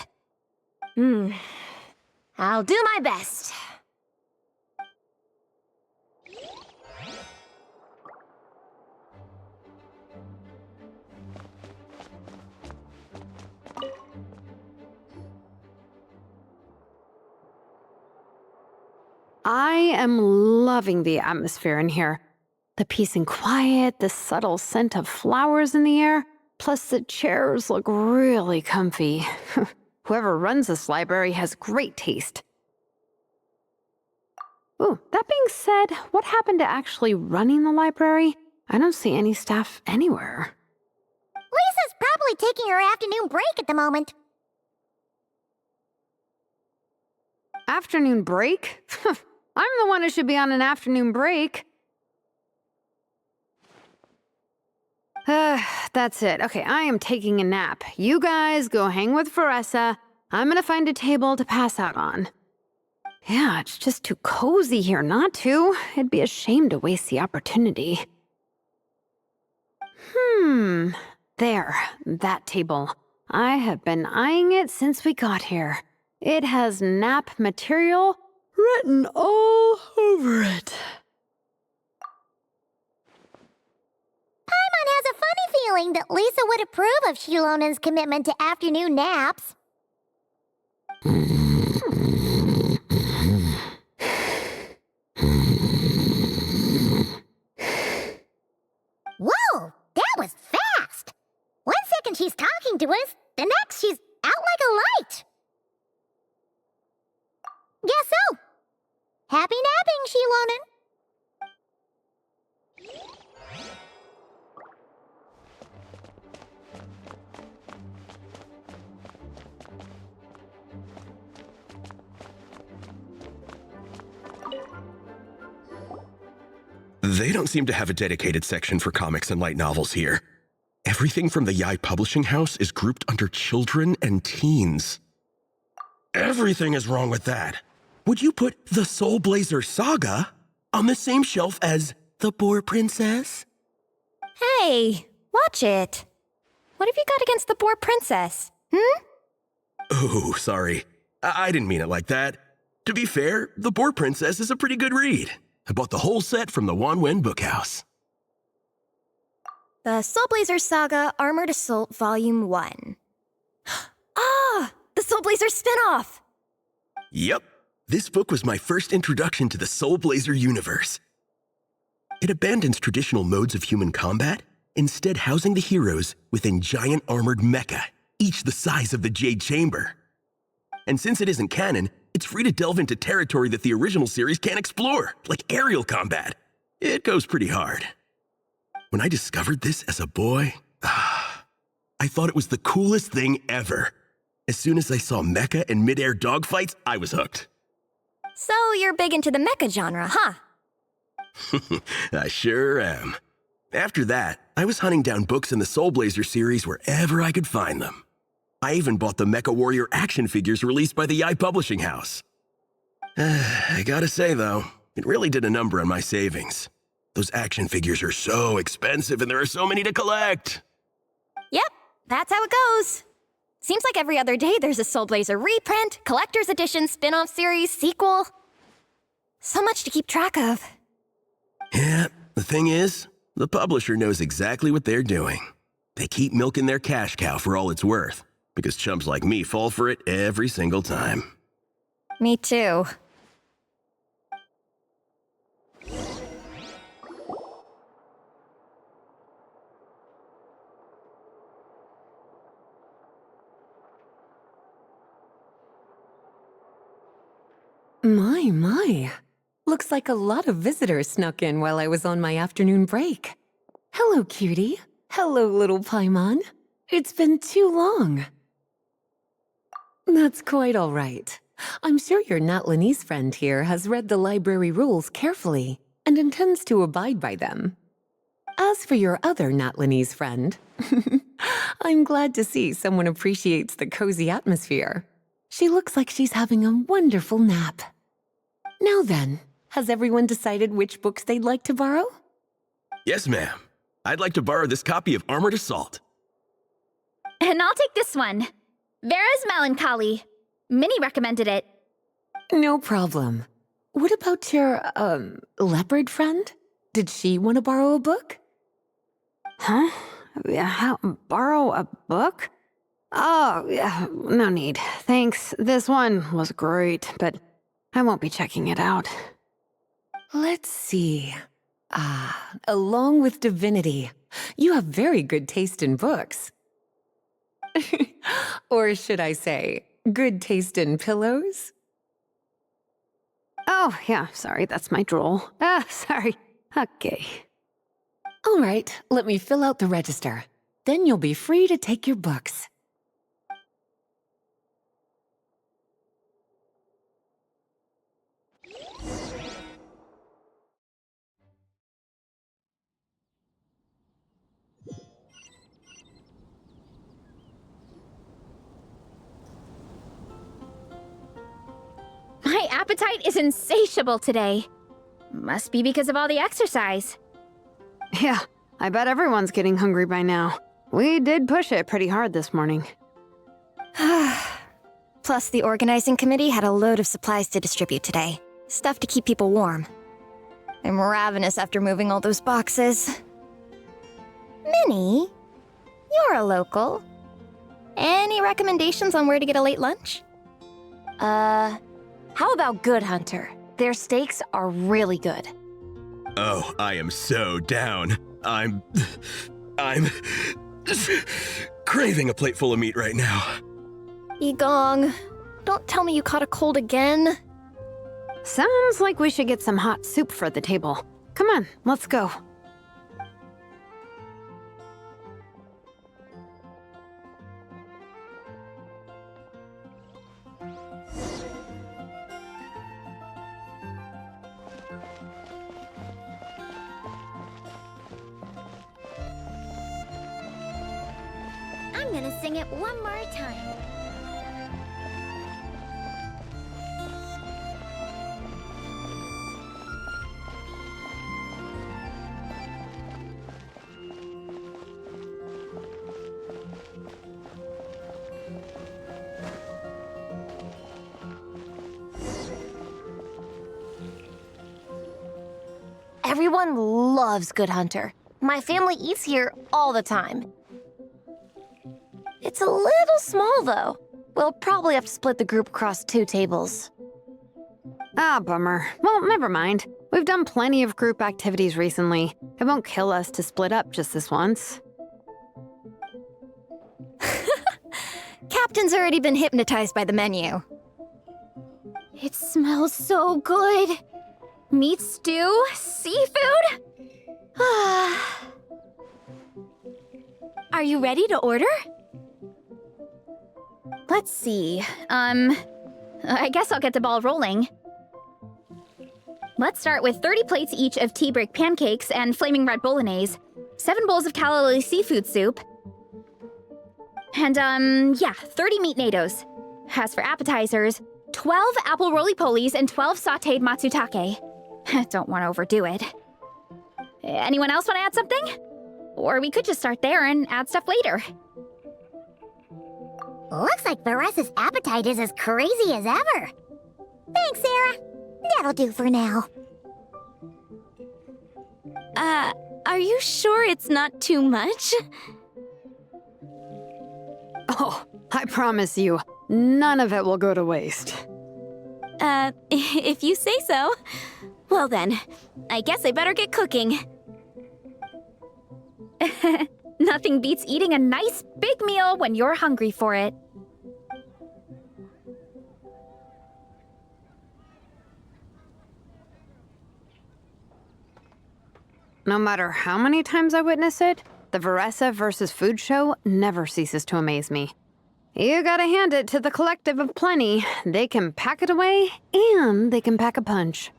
I'll do my best. I am loving the atmosphere in here. The peace and quiet, the subtle scent of flowers in the air, plus the chairs look really comfy. Whoever runs this library has great taste. Ooh, that being said, what happened to actually running the library? I don't see any staff anywhere. Lisa's probably taking her afternoon break at the moment. Afternoon break? I'm the one who should be on an afternoon break. That's it. Okay, I am taking a nap. You guys go hang with Faressa. I'm gonna find a table to pass out on. Yeah, it's just too cozy here not to. It'd be a shame to waste the opportunity. There, that table. I have been eyeing it since we got here. It has nap material written all over it. Paimon has a funny feeling that Lisa would approve of Shilonen's commitment to afternoon naps. Whoa, that was fast! 1 second she's talking to us, the next she's out like a light. Happy napping, Shilonen. They don't seem to have a dedicated section for comics and light novels here. Everything from the Yai Publishing House is grouped under children and teens. Everything is wrong with that. Would you put the Soulblazers Saga on the same shelf as The Boar Princess? Hey, watch it. What have you got against the Boar Princess? Oh, sorry. I didn't mean it like that. To be fair, The Boar Princess is a pretty good read. I bought the whole set from the Wanwen Bookhouse. The Soulblazers Saga Armored Assault Volume 1. Ah! The Soulblazer spin-off! Yep. This book was my first introduction to the Soulblazer universe. It abandons traditional modes of human combat, instead housing the heroes within giant armored mecha, each the size of the Jade Chamber. And since it isn't canon, it's free to delve into territory that the original series can't explore, like aerial combat. It goes pretty hard. When I discovered this as a boy, I thought it was the coolest thing ever. As soon as I saw mecha and mid-air dogfights, I was hooked. So you're big into the mecha genre, huh? I sure am. After that, I was hunting down books in the Soulblazer series wherever I could find them. I even bought the Mecha Warrior action figures released by the Yai Publishing House. I gotta say, though, it really did a number on my savings. Those action figures are so expensive and there are so many to collect. Yep, that's how it goes. Seems like every other day there's a Soulblazer reprint, collector's edition, spin-off series, sequel. So much to keep track of. Yeah, the thing is, the publisher knows exactly what they're doing. They keep milking their cash cow for all it's worth, because chumps like me fall for it every single time. Me too. My. Looks like a lot of visitors snuck in while I was on my afternoon break. Hello, cutie. Hello, little Paimon. It's been too long. That's quite all right. I'm sure your Natlanese friend here has read the library rules carefully and intends to abide by them. As for your other Natlanese friend, I'm glad to see someone appreciates the cozy atmosphere. She looks like she's having a wonderful nap. Now then, has everyone decided which books they'd like to borrow? Yes, ma'am. I'd like to borrow this copy of Armored Assault. And I'll take this one. Vera's Melancholy. Minnie recommended it. No problem. What about your, leopard friend? Did she want to borrow a book? Huh? Borrow a book? Oh, yeah, no need. Thanks. This one was great, but I won't be checking it out. Let's see. Along with Divinity, you have very good taste in books. Or should I say, good taste in pillows? Oh, yeah, sorry, that's my drool. Sorry. Okay. All right, let me fill out the register. Then you'll be free to take your books. My appetite is insatiable today. Must be because of all the exercise. Yeah, I bet everyone's getting hungry by now. We did push it pretty hard this morning. Plus, the organizing committee had a load of supplies to distribute today. Stuff to keep people warm. I'm ravenous after moving all those boxes. Minnie, you're a local. Any recommendations on where to get a late lunch? How about Good Hunter? Their steaks are really good. Oh, I am so down. I'm craving a plate full of meat right now. Yigong, don't tell me you caught a cold again. Sounds like we should get some hot soup for the table. Come on, let's go. I'm gonna sing it one more time. Everyone loves Good Hunter. My family eats here all the time. It's a little small, though. We'll probably have to split the group across 2 tables. Ah, bummer. Well, never mind. We've done plenty of group activities recently. It won't kill us to split up just this once. Captain's already been hypnotized by the menu. It smells so good. Meat stew? Seafood? Are you ready to order? Let's see. I guess I'll get the ball rolling. Let's start with 30 plates each of tea break pancakes and flaming red bolognese, 7 bowls of calla lily seafood soup, and 30 meat natos. As for appetizers, 12 apple roly-polies and 12 sautéed matsutake. Don't want to overdo it. Anyone else want to add something? Or we could just start there and add stuff later. Looks like Varesa's appetite is as crazy as ever. Thanks, Sarah. That'll do for now. Are you sure it's not too much? Oh, I promise you, none of it will go to waste. If you say so. Well then, I guess I better get cooking. Nothing beats eating a nice big meal when you're hungry for it. No matter how many times I witness it, the Varesa versus food show never ceases to amaze me. You gotta hand it to the collective of plenty. They can pack it away, and they can pack a punch.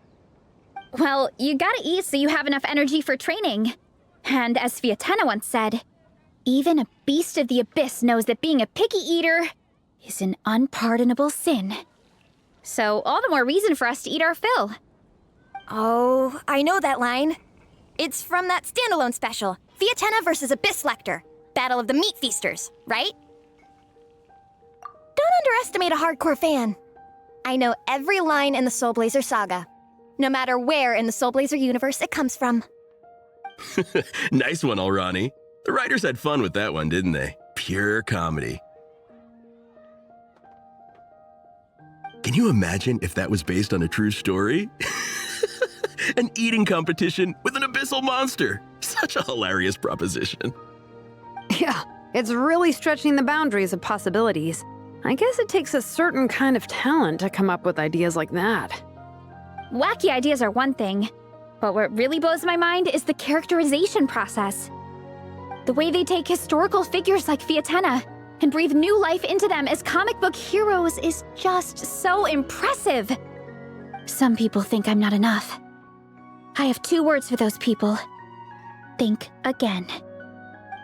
Well, you gotta eat so you have enough energy for training. And as Fiatena once said, even a beast of the abyss knows that being a picky eater is an unpardonable sin. So all the more reason for us to eat our fill. Oh, I know that line. It's from that standalone special, Fiatena versus Abyss Lecter, Battle of the Meat Feasters, right? Don't underestimate a hardcore fan. I know every line in the Soulblazer saga, no matter where in the Soulblazer universe it comes from. Nice one, Alrani. The writers had fun with that one, didn't they? Pure comedy. Can you imagine if that was based on a true story? An eating competition with an abyssal monster. Such a hilarious proposition. Yeah, it's really stretching the boundaries of possibilities. I guess it takes a certain kind of talent to come up with ideas like that. Wacky ideas are one thing, but what really blows my mind is the characterization process. The way they take historical figures like Fiatena and breathe new life into them as comic book heroes is just so impressive. Some people think I'm not enough. I have 2 words for those people. Think again.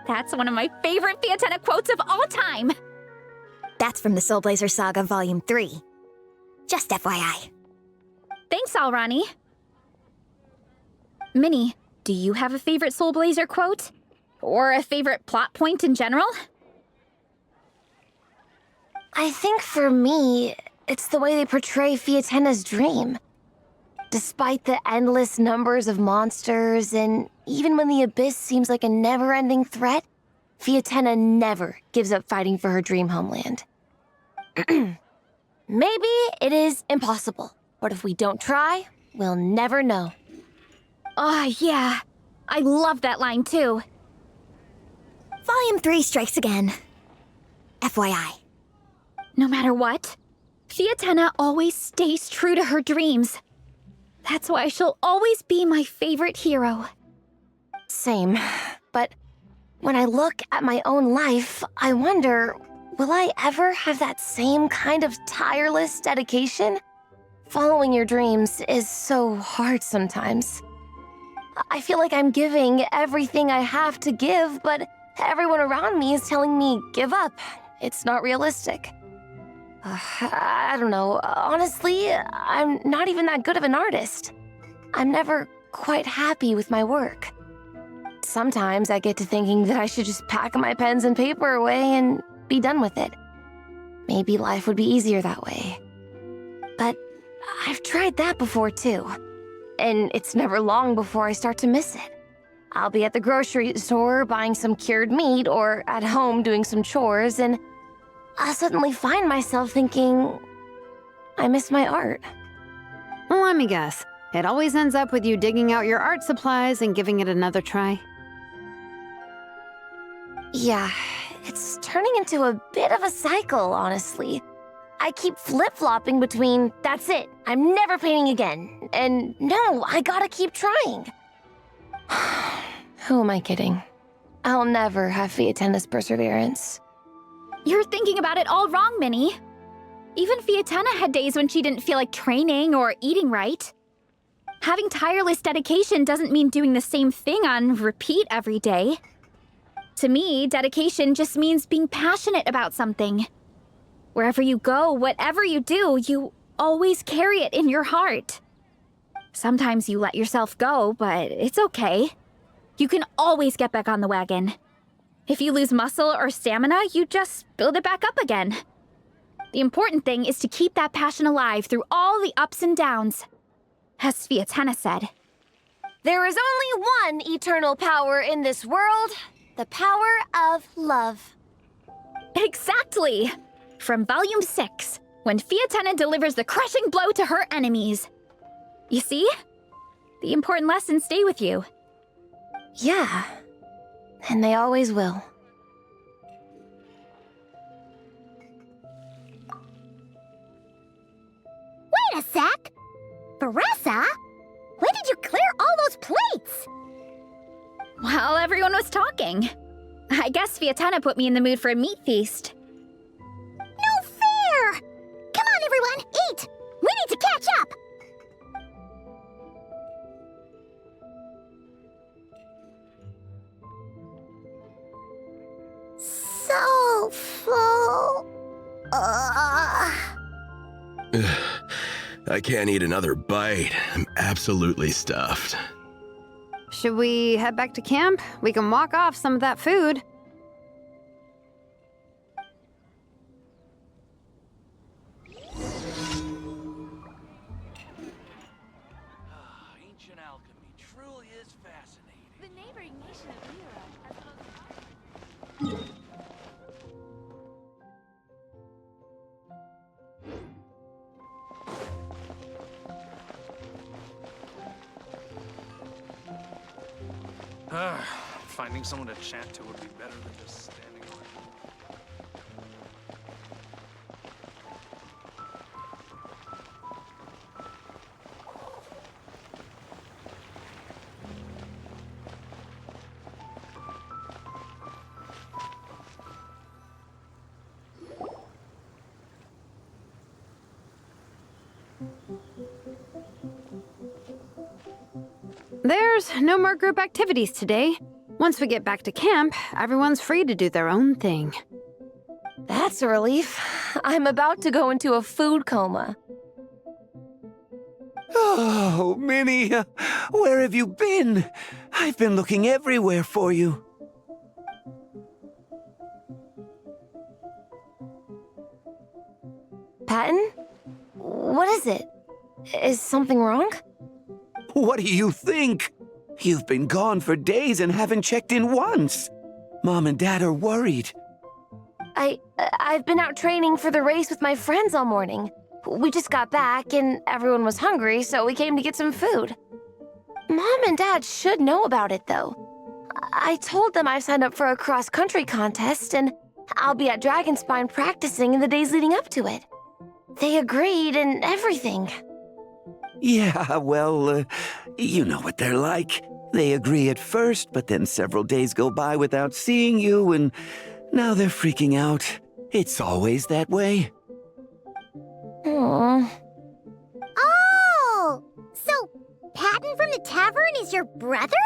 That's one of my favorite Fiatena quotes of all time. That's from the Soulblazer Saga Volume 3. Just FYI. Thanks, Alrani. Minnie, do you have a favorite Soulblazer quote? Or a favorite plot point in general? I think for me, it's the way they portray Fiatena's dream. Despite the endless numbers of monsters, and even when the Abyss seems like a never-ending threat, Fiatena never gives up fighting for her dream homeland. Maybe it is impossible, but if we don't try, we'll never know. Oh, yeah. I love that line, too. Volume 3 strikes again. FYI. No matter what, Fiatena always stays true to her dreams. That's why she'll always be my favorite hero. Same. But when I look at my own life, I wonder, will I ever have that same kind of tireless dedication? Following your dreams is so hard sometimes. I feel like I'm giving everything I have to give, but everyone around me is telling me, give up. It's not realistic. I don't know. Honestly, I'm not even that good of an artist. I'm never quite happy with my work. Sometimes I get to thinking that I should just pack my pens and paper away and be done with it. Maybe life would be easier that way. But I've tried that before too. And it's never long before I start to miss it. I'll be at the grocery store buying some cured meat or at home doing some chores, and I'll suddenly find myself thinking, I miss my art. Let me guess. It always ends up with you digging out your art supplies and giving it another try. Yeah, it's turning into a bit of a cycle, honestly. I keep flip-flopping between, that's it, I'm never painting again, and no, I gotta keep trying. Who am I kidding? I'll never have Fiatenna's perseverance. You're thinking about it all wrong, Minnie. Even Fiatenna had days when she didn't feel like training or eating right. Having tireless dedication doesn't mean doing the same thing on repeat every day. To me, dedication just means being passionate about something. Wherever you go, whatever you do, you always carry it in your heart. Sometimes you let yourself go, but it's okay. You can always get back on the wagon. If you lose muscle or stamina, you just build it back up again. The important thing is to keep that passion alive through all the ups and downs. As Fiatenna said, there is only one eternal power in this world, the power of love. Exactly! From Volume 6, when Fiatenna delivers the crushing blow to her enemies. You see? The important lessons stay with you. Yeah, and they always will. Wait a sec! Beressa? When did you clear all those plates? While everyone was talking. I guess Fiatenna put me in the mood for a meat feast. No fair! Come on, everyone, eat! We need to catch up! So full. I can't eat another bite. I'm absolutely stuffed. Should we head back to camp? We can walk off some of that food. Ancient alchemy truly is fascinating. The neighboring nation of Finding someone to chat to would be better than just standing around. There's no more group activities today. Once we get back to camp, everyone's free to do their own thing. That's a relief. I'm about to go into a food coma. Oh, Minnie, where have you been? I've been looking everywhere for you. Patton? What is it? Is something wrong? What do you think? You've been gone for days and haven't checked in once. Mom and Dad are worried. I've been out training for the race with my friends all morning. We just got back and everyone was hungry, so we came to get some food. Mom and Dad should know about it, though. I told them I signed up for a cross-country contest and I'll be at Dragonspine practicing in the days leading up to it. They agreed and everything. Yeah, well, you know what they're like. They agree at first, but then several days go by without seeing you, and now they're freaking out. It's always that way. Aww. Oh! So, Patton from the tavern is your brother?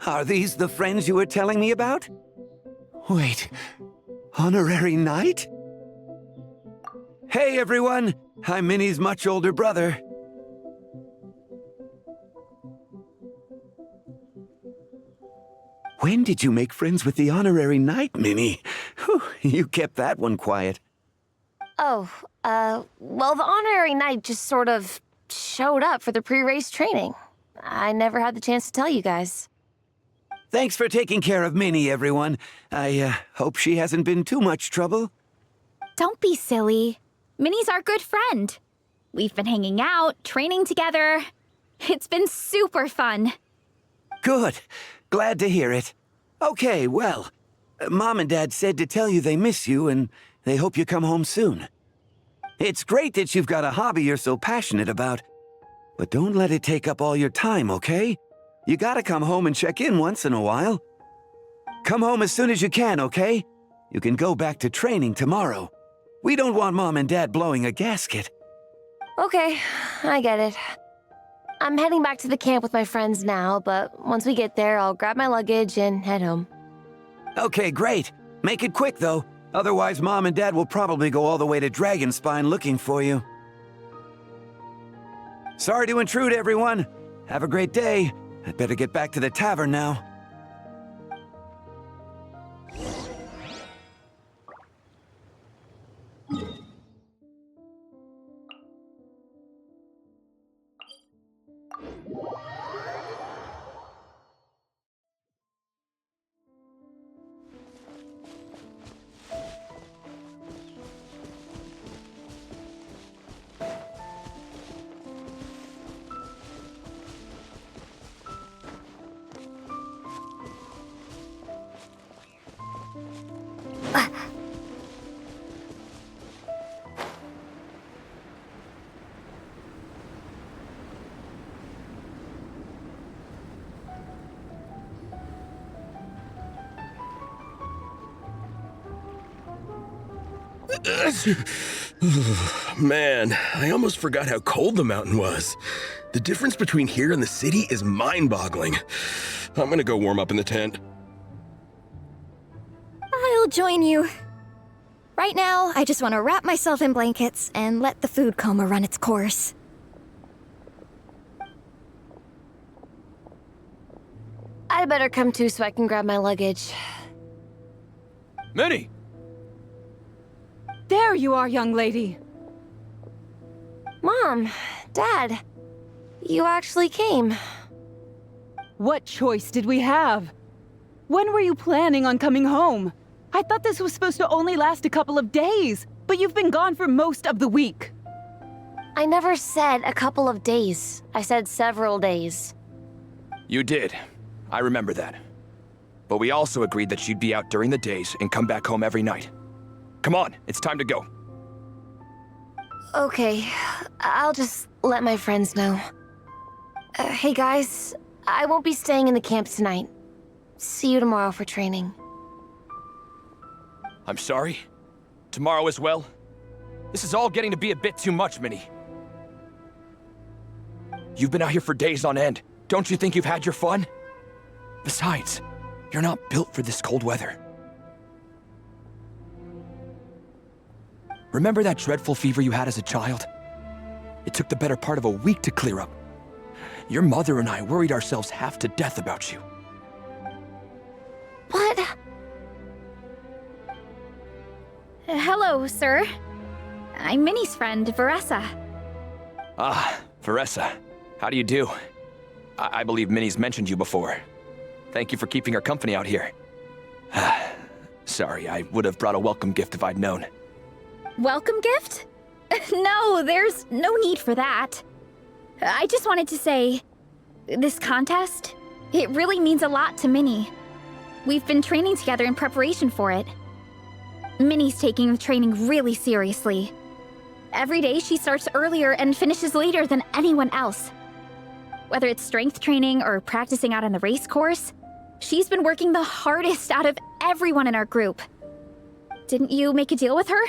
Are these the friends you were telling me about? Wait, honorary knight? Hey everyone, I'm Minnie's much older brother. When did you make friends with the honorary knight, Minnie? Whew, you kept that one quiet. Oh, well, the honorary knight just sort of showed up for the pre-race training. I never had the chance to tell you guys. Thanks for taking care of Minnie, everyone. I hope she hasn't been too much trouble. Don't be silly. Minnie's our good friend. We've been hanging out, training together. It's been super fun. Good. Glad to hear it. Okay, well, Mom and Dad said to tell you they miss you and they hope you come home soon. It's great that you've got a hobby you're so passionate about, but don't let it take up all your time, okay? You gotta come home and check in once in a while. Come home as soon as you can, okay? You can go back to training tomorrow. We don't want Mom and Dad blowing a gasket. Okay, I get it. I'm heading back to the camp with my friends now, but once we get there, I'll grab my luggage and head home. Okay, great. Make it quick, though. Otherwise, Mom and Dad will probably go all the way to Dragonspine looking for you. Sorry to intrude, everyone. Have a great day. I'd better get back to the tavern now. Man, I almost forgot how cold the mountain was. The difference between here and the city is mind-boggling. I'm gonna go warm up in the tent. I'll join you. Right now, I just want to wrap myself in blankets and let the food coma run its course. I'd better come too so I can grab my luggage. Minnie! There you are, young lady. Mom, Dad, you actually came. What choice did we have? When were you planning on coming home? I thought this was supposed to only last a couple of days, but you've been gone for most of the week. I never said a couple of days. I said several days. You did. I remember that. But we also agreed that you'd be out during the days and come back home every night. Come on, it's time to go. Okay, I'll just let my friends know. Hey guys, I won't be staying in the camp tonight. See you tomorrow for training. I'm sorry. Tomorrow as well. This is all getting to be a bit too much, Minnie. You've been out here for days on end. Don't you think you've had your fun? Besides, you're not built for this cold weather. Remember that dreadful fever you had as a child? It took the better part of a week to clear up. Your mother and I worried ourselves half to death about you. What? Hello, sir. I'm Minnie's friend, Veressa. Ah, Veressa. How do you do? I believe Minnie's mentioned you before. Thank you for keeping her company out here. Sorry, I would have brought a welcome gift if I'd known. Welcome gift? No, there's no need for that. I just wanted to say, this contest, it really means a lot to Minnie. We've been training together in preparation for it. Minnie's taking the training really seriously. Every day she starts earlier and finishes later than anyone else. Whether it's strength training or practicing out on the race course, she's been working the hardest out of everyone in our group. Didn't you make a deal with her?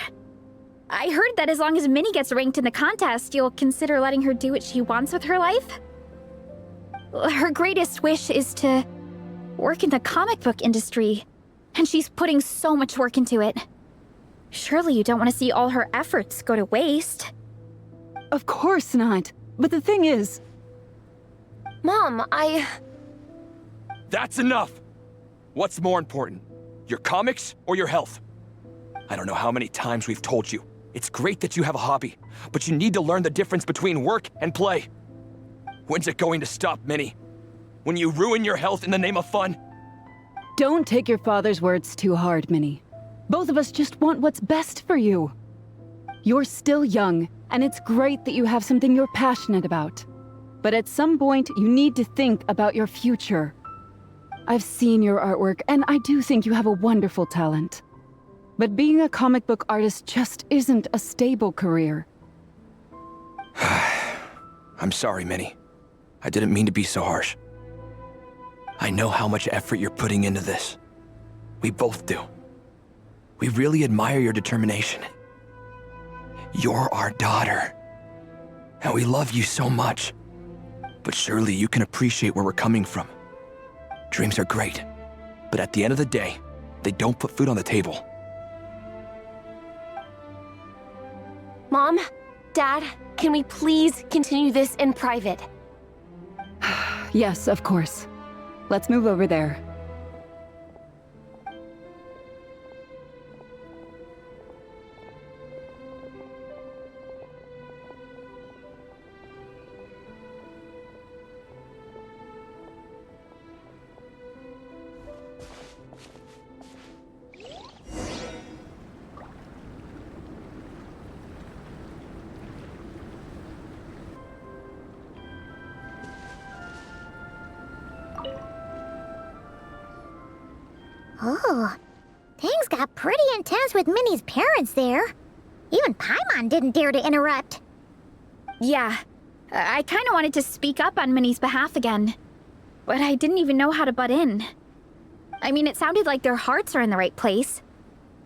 I heard that as long as Minnie gets ranked in the contest, you'll consider letting her do what she wants with her life? Her greatest wish is to work in the comic book industry, and she's putting so much work into it. Surely you don't want to see all her efforts go to waste. Of course not. But the thing is... Mom, That's enough! What's more important, your comics or your health? I don't know how many times we've told you. It's great that you have a hobby, but you need to learn the difference between work and play. When's it going to stop, Minnie? When you ruin your health in the name of fun? Don't take your father's words too hard, Minnie. Both of us just want what's best for you. You're still young, and it's great that you have something you're passionate about. But at some point, you need to think about your future. I've seen your artwork, and I do think you have a wonderful talent. But being a comic book artist just isn't a stable career. I'm sorry, Minnie. I didn't mean to be so harsh. I know how much effort you're putting into this. We both do. We really admire your determination. You're our daughter. And we love you so much. But surely you can appreciate where we're coming from. Dreams are great, but at the end of the day, they don't put food on the table. Mom, Dad, can we please continue this in private? Yes, of course. Let's move over there. Oh, things got pretty intense with Minnie's parents there. Even Paimon didn't dare to interrupt. Yeah, I kind of wanted to speak up on Minnie's behalf again, but I didn't even know how to butt in. I mean, it sounded like their hearts are in the right place.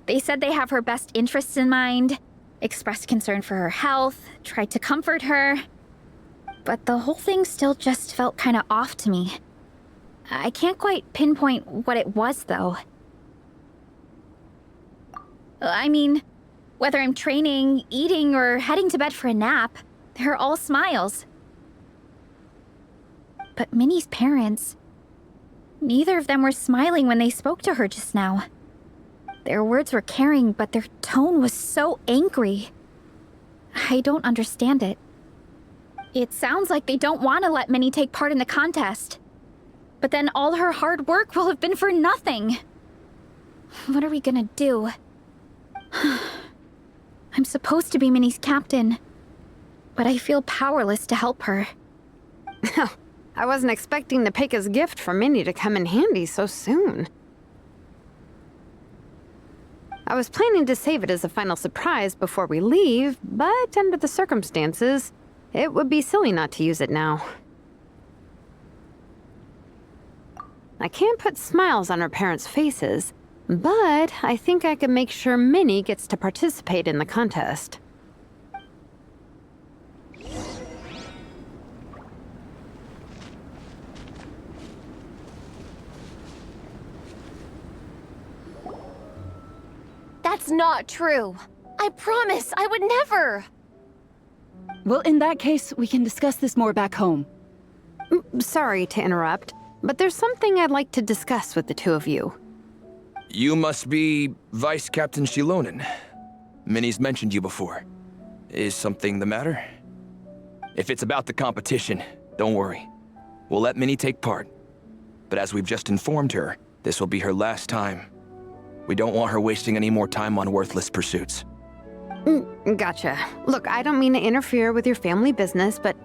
They said they have her best interests in mind, expressed concern for her health, tried to comfort her. But the whole thing still just felt kind of off to me. I can't quite pinpoint what it was, though. I mean, whether I'm training, eating, or heading to bed for a nap, they're all smiles. But Minnie's parents... neither of them were smiling when they spoke to her just now. Their words were caring, but their tone was so angry. I don't understand it. It sounds like they don't want to let Minnie take part in the contest. But then all her hard work will have been for nothing. What are we gonna do? I'm supposed to be Minnie's captain, but I feel powerless to help her. I wasn't expecting the Peka's gift from Minnie to come in handy so soon. I was planning to save it as a final surprise before we leave, but under the circumstances, it would be silly not to use it now. I can't put smiles on her parents' faces, but I think I can make sure Minnie gets to participate in the contest. That's not true. I promise, I would never. Well, in that case, we can discuss this more back home. Sorry to interrupt, but there's something I'd like to discuss with the two of you. You must be Vice Captain Shilonen. Minnie's mentioned you before. Is something the matter? If it's about the competition, don't worry. We'll let Minnie take part. But as we've just informed her, this will be her last time. We don't want her wasting any more time on worthless pursuits. Gotcha. Look, I don't mean to interfere with your family business, but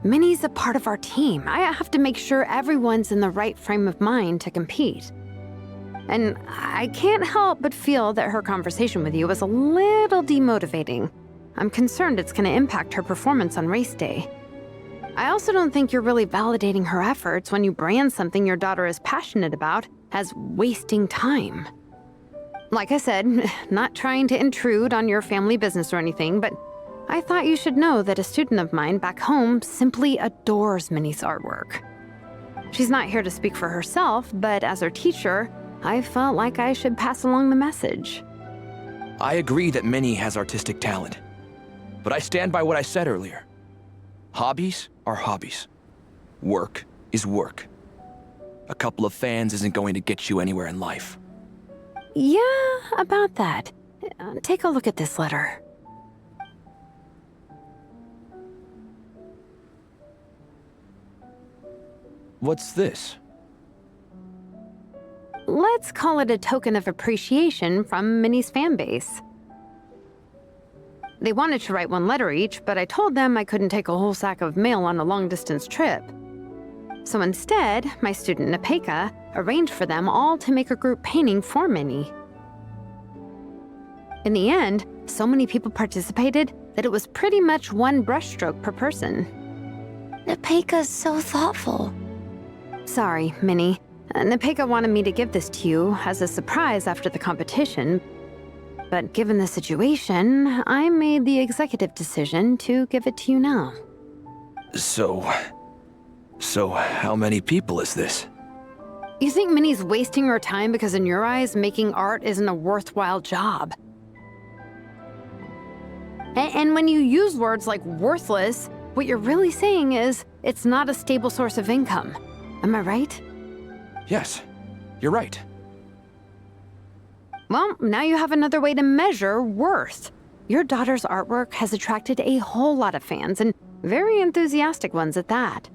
Minnie's a part of our team. I have to make sure everyone's in the right frame of mind to compete. And I can't help but feel that her conversation with you was a little demotivating. I'm concerned it's gonna impact her performance on race day. I also don't think you're really validating her efforts when you brand something your daughter is passionate about as wasting time. Like I said, not trying to intrude on your family business or anything, but I thought you should know that a student of mine back home simply adores Minnie's artwork. She's not here to speak for herself, but as her teacher, I felt like I should pass along the message. I agree that Minnie has artistic talent, but I stand by what I said earlier. Hobbies are hobbies. Work is work. A couple of fans isn't going to get you anywhere in life. Yeah, about that. Take a look at this letter. What's this? Let's call it a token of appreciation from Minnie's fan base. They wanted to write one letter each, but I told them I couldn't take a whole sack of mail on a long-distance trip. So instead, my student Napeka arranged for them all to make a group painting for Minnie. In the end, so many people participated that it was pretty much one brushstroke per person. Napeka's so thoughtful. Sorry, Minnie. Napeka wanted me to give this to you as a surprise after the competition, but given the situation, I made the executive decision to give it to you now. So how many people is this? You think Minnie's wasting her time because in your eyes, making art isn't a worthwhile job? And when you use words like worthless, what you're really saying is it's not a stable source of income. Am I right? Yes, you're right. Well, now you have another way to measure worth. Your daughter's artwork has attracted a whole lot of fans, and very enthusiastic ones at that.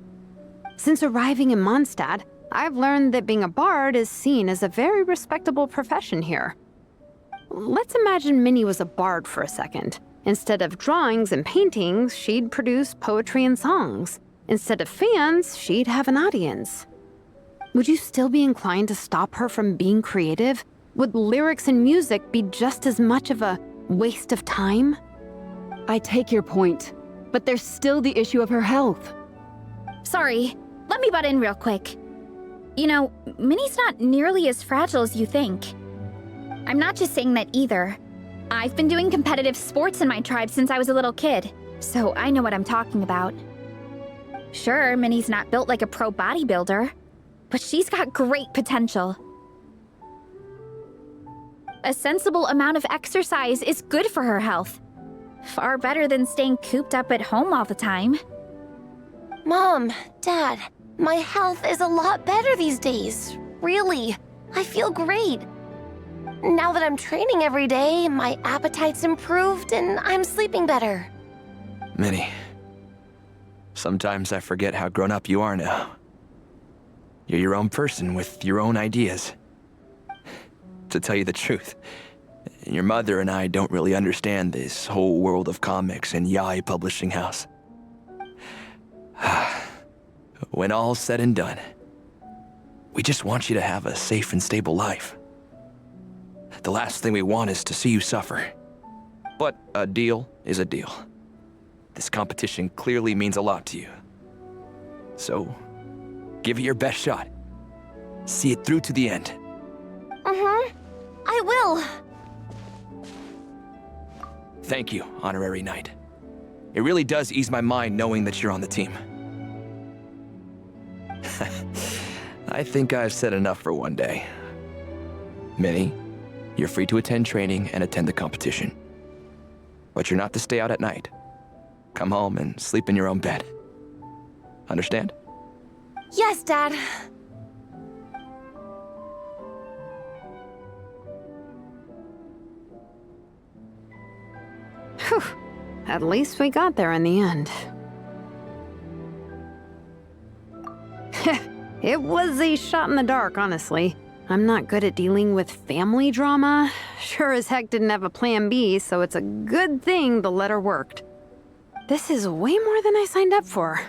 Since arriving in Mondstadt, I've learned that being a bard is seen as a very respectable profession here. Let's imagine Minnie was a bard for a second. Instead of drawings and paintings, she'd produce poetry and songs. Instead of fans, she'd have an audience. Would you still be inclined to stop her from being creative? Would lyrics and music be just as much of a waste of time? I take your point, but there's still the issue of her health. Sorry, let me butt in real quick. You know, Minnie's not nearly as fragile as you think. I'm not just saying that either. I've been doing competitive sports in my tribe since I was a little kid, so I know what I'm talking about. Sure, Minnie's not built like a pro bodybuilder, but she's got great potential. A sensible amount of exercise is good for her health. Far better than staying cooped up at home all the time. Mom, Dad, my health is a lot better these days. Really, I feel great. Now that I'm training every day, my appetite's improved and I'm sleeping better. Minnie, sometimes I forget how grown up you are now. You're your own person with your own ideas. To tell you the truth, your mother and I don't really understand this whole world of comics and yaoi publishing house. When all's said and done, we just want you to have a safe and stable life. The last thing we want is to see you suffer. But a deal is a deal. This competition clearly means a lot to you. So, give it your best shot. See it through to the end. I will. Thank you, Honorary Knight. It really does ease my mind knowing that you're on the team. I think I've said enough for one day. Minnie, you're free to attend training and attend the competition. But you're not to stay out at night. Come home and sleep in your own bed. Understand? Yes, Dad. Whew. At least we got there in the end. It was a shot in the dark, honestly. I'm not good at dealing with family drama. Sure as heck didn't have a plan B, so it's a good thing the letter worked. This is way more than I signed up for.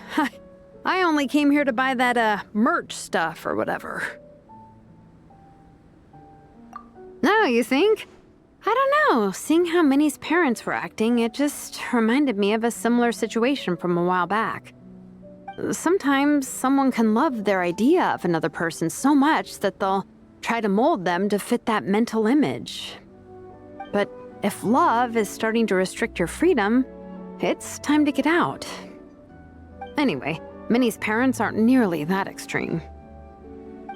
I only came here to buy that, merch stuff or whatever. Now, you think? I don't know. Seeing how Minnie's parents were acting, it just reminded me of a similar situation from a while back. Sometimes someone can love their idea of another person so much that they'll try to mold them to fit that mental image. But if love is starting to restrict your freedom, it's time to get out. Anyway, Minnie's parents aren't nearly that extreme.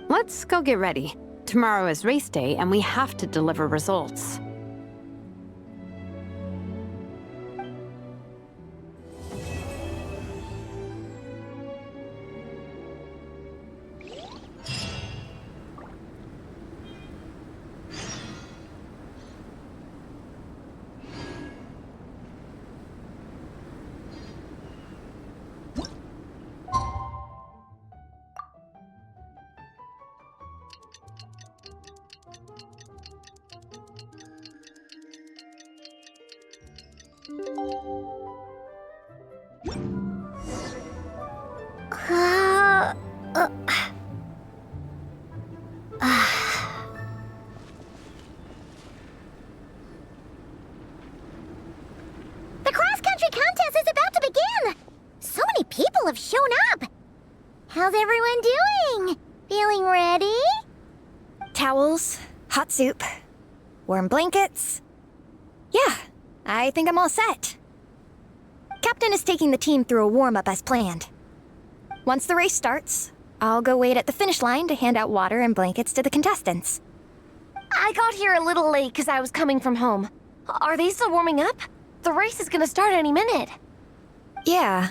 Let's go get ready. Tomorrow is race day and we have to deliver results. The cross-country contest is about to begin! So many people have shown up! How's everyone doing? Feeling ready? Towels, hot soup, warm blankets. Yeah, I think I'm all set. Captain is taking the team through a warm-up as planned. Once the race starts, I'll go wait at the finish line to hand out water and blankets to the contestants. I got here a little late because I was coming from home. Are they still warming up? The race is gonna start any minute. Yeah.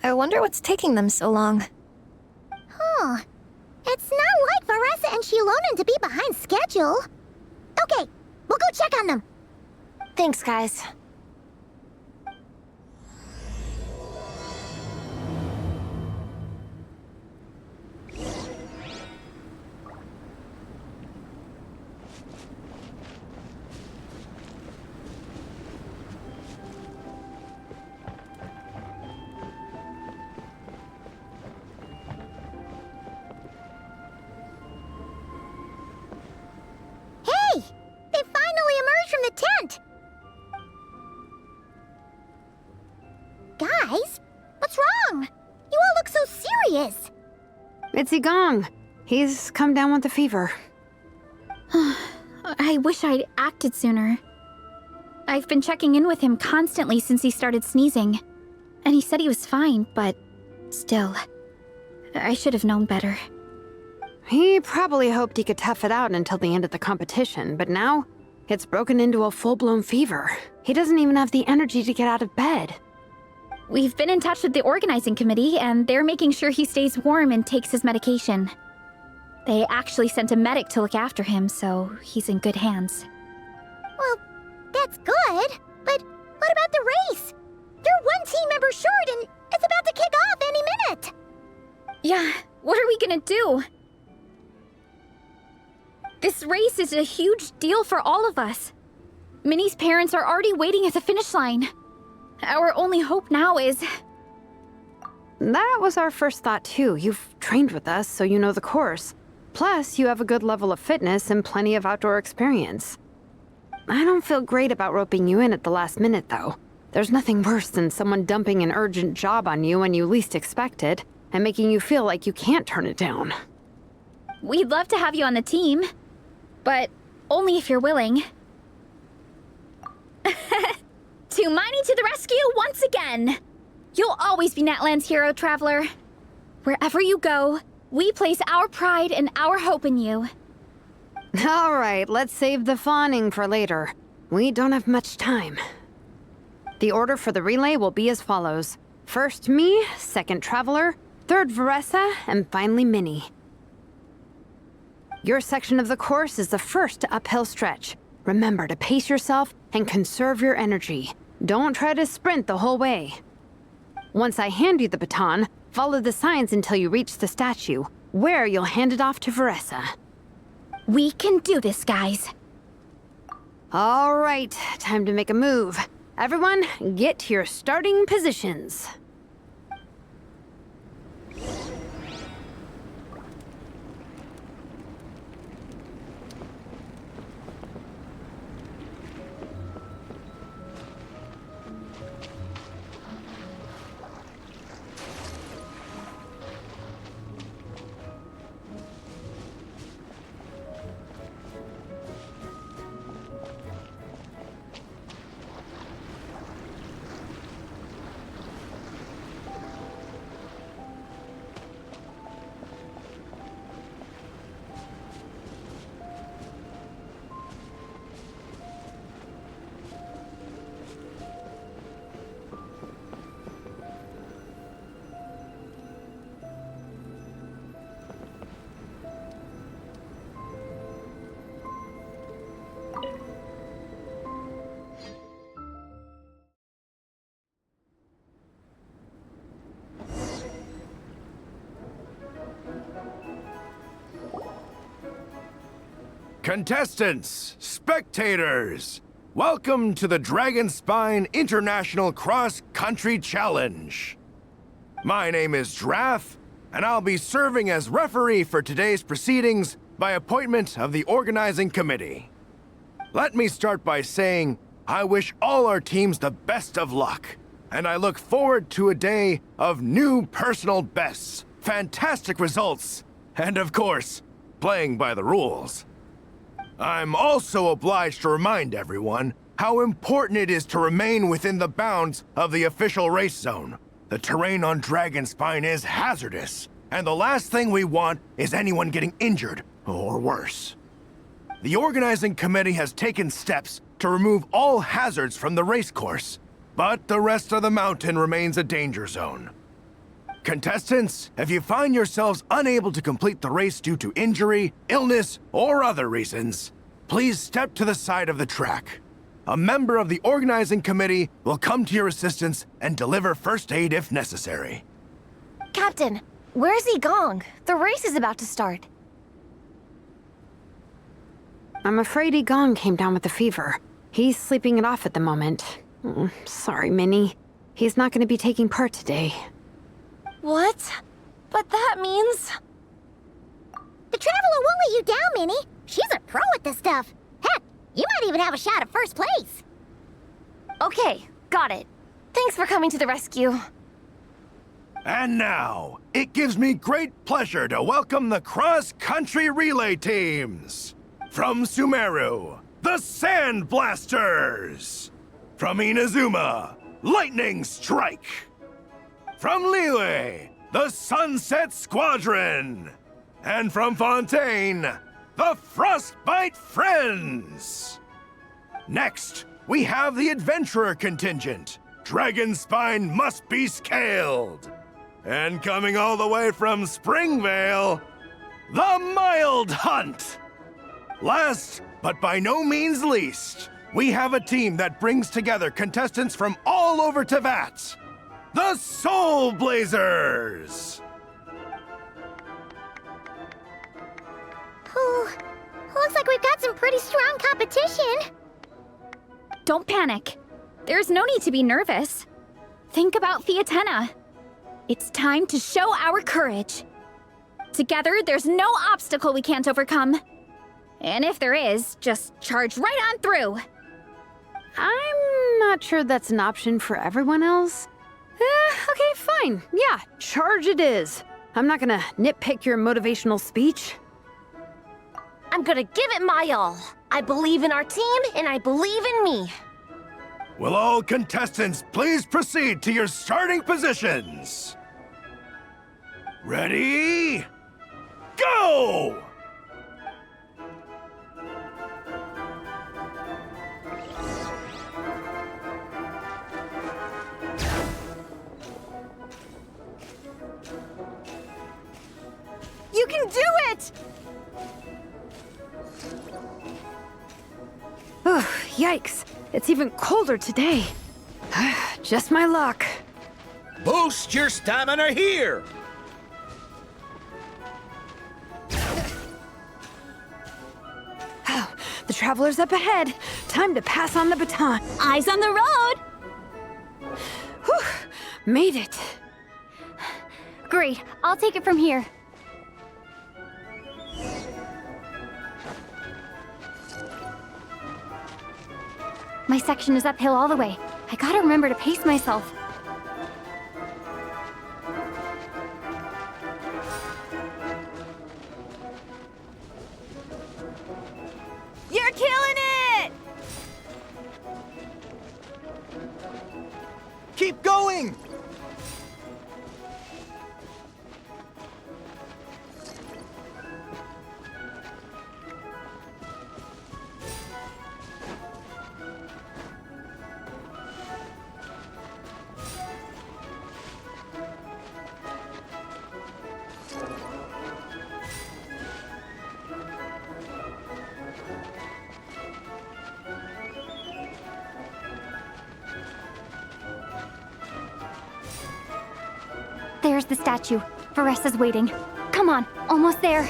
I wonder what's taking them so long. Huh. It's not like Veressa and Shilonen to be behind schedule. Okay, we'll go check on them. Thanks, guys. Hey! They finally emerged from the tent! Guys, what's wrong? You all look so serious. It's Igong. He's come down with a fever. I wish I'd acted sooner. I've been checking in with him constantly since he started sneezing. And he said he was fine, but still, I should have known better. He probably hoped he could tough it out until the end of the competition, but now it's broken into a full-blown fever. He doesn't even have the energy to get out of bed. We've been in touch with the organizing committee, and they're making sure he stays warm and takes his medication. They actually sent a medic to look after him, so he's in good hands. Well, that's good, but what about the race? You're one team member short and it's about to kick off any minute. Yeah, what are we gonna do? This race is a huge deal for all of us. Minnie's parents are already waiting at the finish line. Our only hope now is... That was our first thought too. You've trained with us, so you know the course. Plus, you have a good level of fitness and plenty of outdoor experience. I don't feel great about roping you in at the last minute, though. There's nothing worse than someone dumping an urgent job on you when you least expect it, and making you feel like you can't turn it down. We'd love to have you on the team, but only if you're willing. Tumaini to the rescue once again! You'll always be Natlan's hero, Traveler. Wherever you go, we place our pride and our hope in you. All right, let's save the fawning for later. We don't have much time. The order for the relay will be as follows. First me, second Traveler, third Veressa, and finally Minnie. Your section of the course is the first uphill stretch. Remember to pace yourself and conserve your energy. Don't try to sprint the whole way. Once I hand you the baton, follow the signs until you reach the statue, where you'll hand it off to Veressa. We can do this, guys. All right, time to make a move. Everyone, get to your starting positions. Contestants, spectators, welcome to the Dragon Spine International Cross Country Challenge. My name is Draff, and I'll be serving as referee for today's proceedings by appointment of the organizing committee. Let me start by saying I wish all our teams the best of luck, and I look forward to a day of new personal bests, fantastic results, and of course, playing by the rules. I'm also obliged to remind everyone how important it is to remain within the bounds of the official race zone. The terrain on Dragon Spine is hazardous, and the last thing we want is anyone getting injured or worse. The organizing committee has taken steps to remove all hazards from the race course, but the rest of the mountain remains a danger zone. Contestants, if you find yourselves unable to complete the race due to injury, illness, or other reasons, please step to the side of the track. A member of the organizing committee will come to your assistance and deliver first aid if necessary. Captain, where's Gong? The race is about to start. I'm afraid Gong came down with a fever. He's sleeping it off at the moment. Sorry, Minnie. He's not going to be taking part today. What? But that means... The Traveler won't let you down, Minnie. She's a pro at this stuff. Heck, you might even have a shot at first place. Okay, got it. Thanks for coming to the rescue. And now, it gives me great pleasure to welcome the cross-country relay teams. From Sumeru, the Sand Blasters. From Inazuma, Lightning Strike. From Liyue, the Sunset Squadron. And from Fontaine, the Frostbite Friends. Next, we have the Adventurer contingent. Dragon Spine must be scaled. And coming all the way from Springvale, the Mild Hunt. Last, but by no means least, we have a team that brings together contestants from all over Teyvat. The Soulblazers! Looks like we've got some pretty strong competition. Don't panic. There's no need to be nervous. Think about Fiatenna. It's time to show our courage. Together, there's no obstacle we can't overcome. And if there is, just charge right on through. I'm not sure that's an option for everyone else. Okay, fine. Yeah, charge it is. I'm not gonna nitpick your motivational speech. I'm gonna give it my all. I believe in our team, and I believe in me. Will all contestants please proceed to your starting positions? Ready? Go! You can do it! Oh, yikes. It's even colder today. Just my luck. Boost your stamina here! Oh, the Traveler's up ahead. Time to pass on the baton. Eyes on the road! Whew, made it. Great, I'll take it from here. My section is uphill all the way. I gotta remember to pace myself. You're killing it! Keep going! There's the statue. Varessa's waiting. Come on, almost there.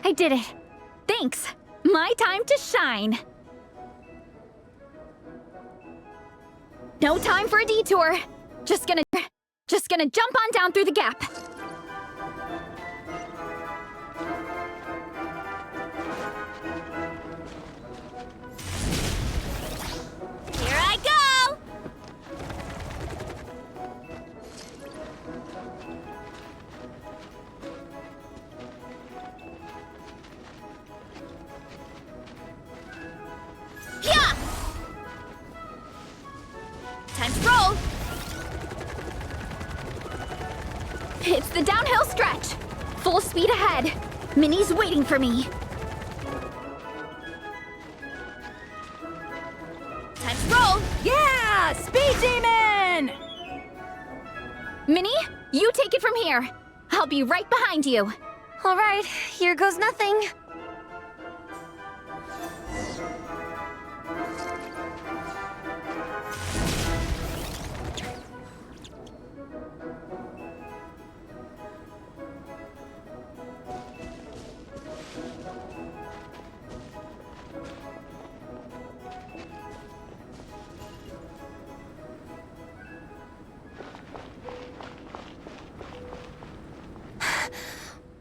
I did it. Thanks. My time to shine. No time for a detour. Just gonna jump on down through the gap. Here I go! Yeah! Time to roll! It's the downhill stretch. Full speed ahead. Minnie's waiting for me. Time to roll! Yeah! Speed Demon! Minnie, you take it from here. I'll be right behind you. All right, here goes nothing.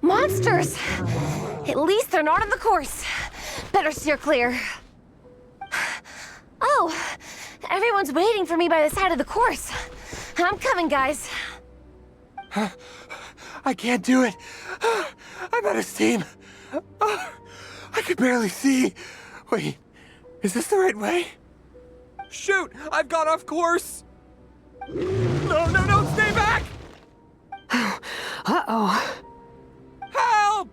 Monsters! At least they're not on the course. Better steer clear. Oh, everyone's waiting for me by the side of the course. I'm coming, guys. I can't do it. I'm out of steam. I could barely see. Wait, is this the right way? Shoot! I've got off course! No, stay back! Uh-oh. Help!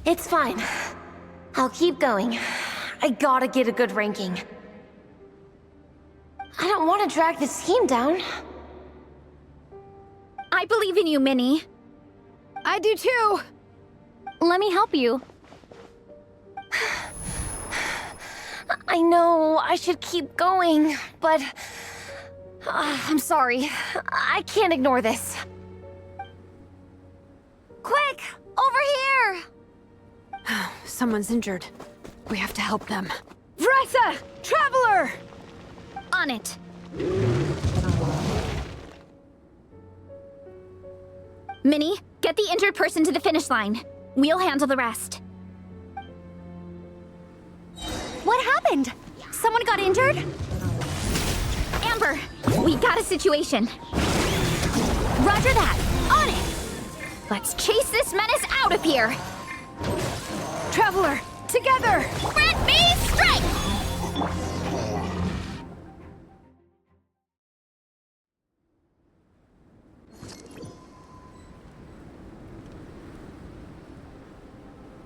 It's fine. I'll keep going. I gotta get a good ranking. I don't want to drag this team down. I believe in you, Minnie. I do too. Let me help you. I know I should keep going, but I'm sorry. I can't ignore this. Quick! Over here! Someone's injured. We have to help them. Vressa! Traveler! On it. Minnie, get the injured person to the finish line. We'll handle the rest. What happened? Someone got injured? Amber, we got a situation. Roger that. On it! Let's chase this menace out of here! Traveler, together! Grant me strength!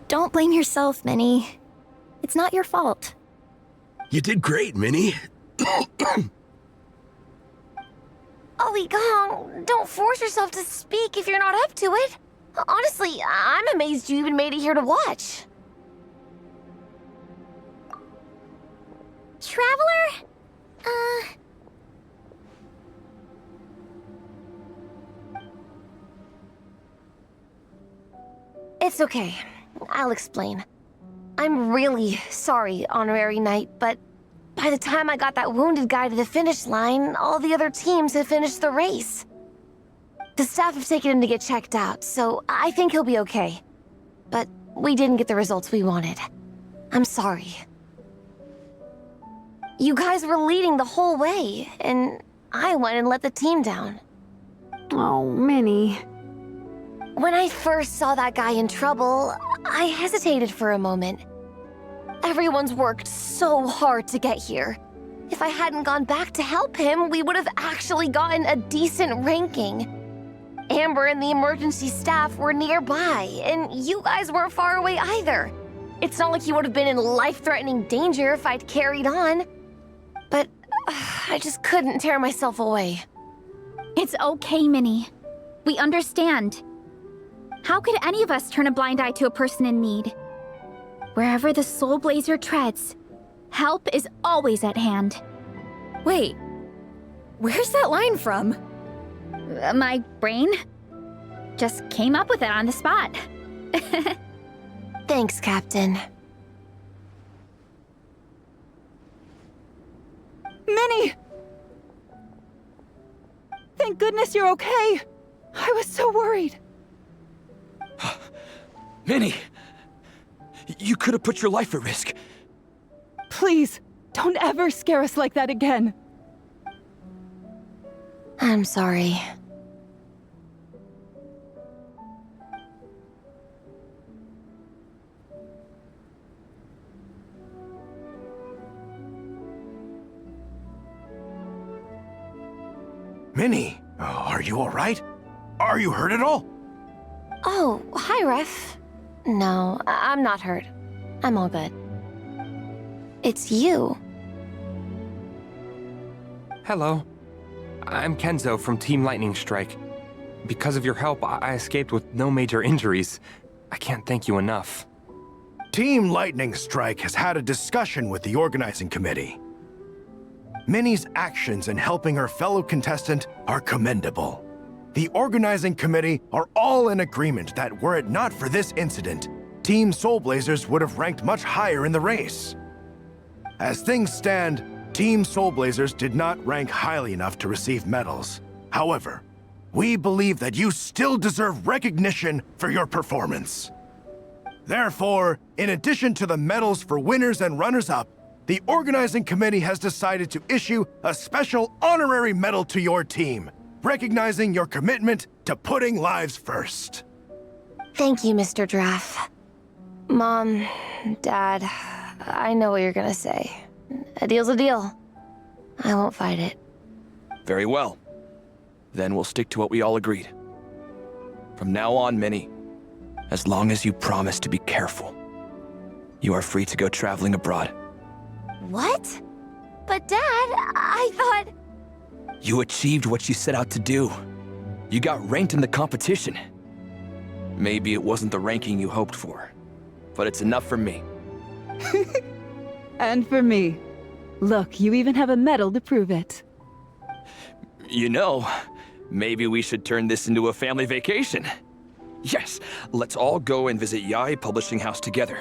Don't blame yourself, Minnie. It's not your fault. You did great, Minnie. Ollie Gong, don't force yourself to speak if you're not up to it. Honestly, I'm amazed you even made it here to watch. Traveler? It's okay. I'll explain. I'm really sorry, Honorary Knight, but by the time I got that wounded guy to the finish line, all the other teams had finished the race. The staff have taken him to get checked out, so I think he'll be okay. But we didn't get the results we wanted. I'm sorry. You guys were leading the whole way, and I went and let the team down. Oh, Minnie. When I first saw that guy in trouble, I hesitated for a moment. Everyone's worked so hard to get here. If I hadn't gone back to help him, we would have actually gotten a decent ranking. Amber and the emergency staff were nearby, and you guys weren't far away either. It's not like you would have been in life-threatening danger if I'd carried on. But I just couldn't tear myself away. It's okay, Minnie. We understand. How could any of us turn a blind eye to a person in need? Wherever the Soulblazer treads, help is always at hand. Wait, where's that line from? My brain just came up with it on the spot. Thanks, Captain. Minnie! Thank goodness you're okay. I was so worried. Minnie! You could have put your life at risk. Please, don't ever scare us like that again. I'm sorry. Minnie, are you all right? Are you hurt at all? Oh, hi, Ref. No, I'm not hurt. I'm all good. It's you. Hello. I'm Kenzo from Team Lightning Strike. Because of your help, I escaped with no major injuries. I can't thank you enough. Team Lightning Strike has had a discussion with the organizing committee. Minnie's actions in helping her fellow contestant are commendable. The organizing committee are all in agreement that were it not for this incident, Team Soulblazers would have ranked much higher in the race. As things stand, Team Soulblazers did not rank highly enough to receive medals. However, we believe that you still deserve recognition for your performance. Therefore, in addition to the medals for winners and runners-up, the organizing committee has decided to issue a special honorary medal to your team, recognizing your commitment to putting lives first. Thank you, Mr. Draff. Mom, Dad, I know what you're gonna say. A deal's a deal. I won't fight it. Very well. Then we'll stick to what we all agreed. From now on, Minnie, as long as you promise to be careful, you are free to go traveling abroad. What? But Dad, I thought... You achieved what you set out to do. You got ranked in the competition. Maybe it wasn't the ranking you hoped for, but it's enough for me. And for me. Look, you even have a medal to prove it. You know, maybe we should turn this into a family vacation. Yes, let's all go and visit Yai Publishing House together.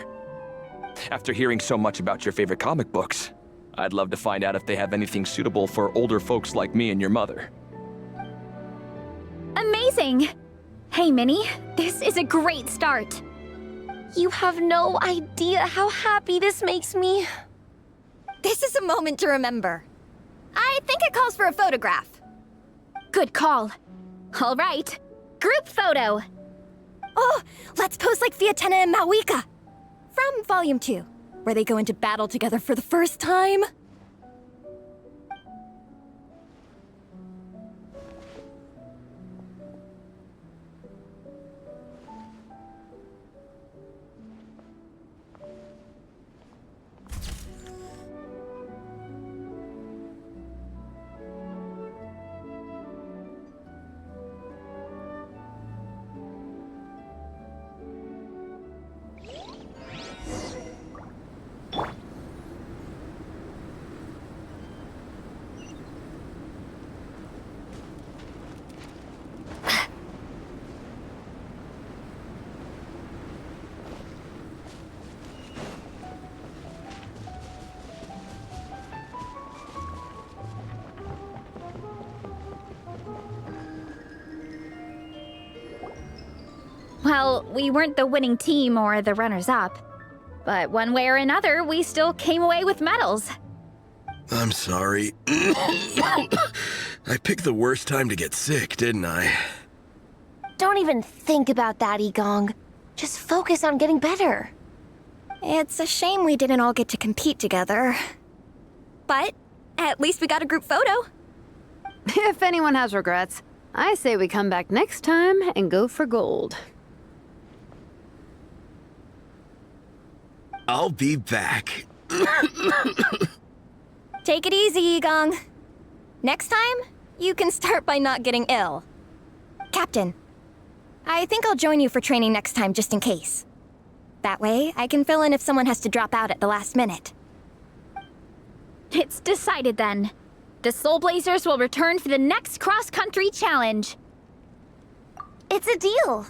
After hearing so much about your favorite comic books, I'd love to find out if they have anything suitable for older folks like me and your mother. Amazing! Hey, Minnie, this is a great start. You have no idea how happy this makes me. This is a moment to remember. I think it calls for a photograph. Good call. All right, group photo. Oh, let's pose like Fiatena and Mawika. From Volume 2, where they go into battle together for the first time. Well, we weren't the winning team or the runners-up. But one way or another, we still came away with medals. I'm sorry. I picked the worst time to get sick, didn't I? Don't even think about that, Igong. Just focus on getting better. It's a shame we didn't all get to compete together. But at least we got a group photo. If anyone has regrets, I say we come back next time and go for gold. I'll be back. Take it easy, Igong. Next time, you can start by not getting ill. Captain, I think I'll join you for training next time just in case. That way, I can fill in if someone has to drop out at the last minute. It's decided then. The Soulblazers will return for the next cross-country challenge. It's a deal.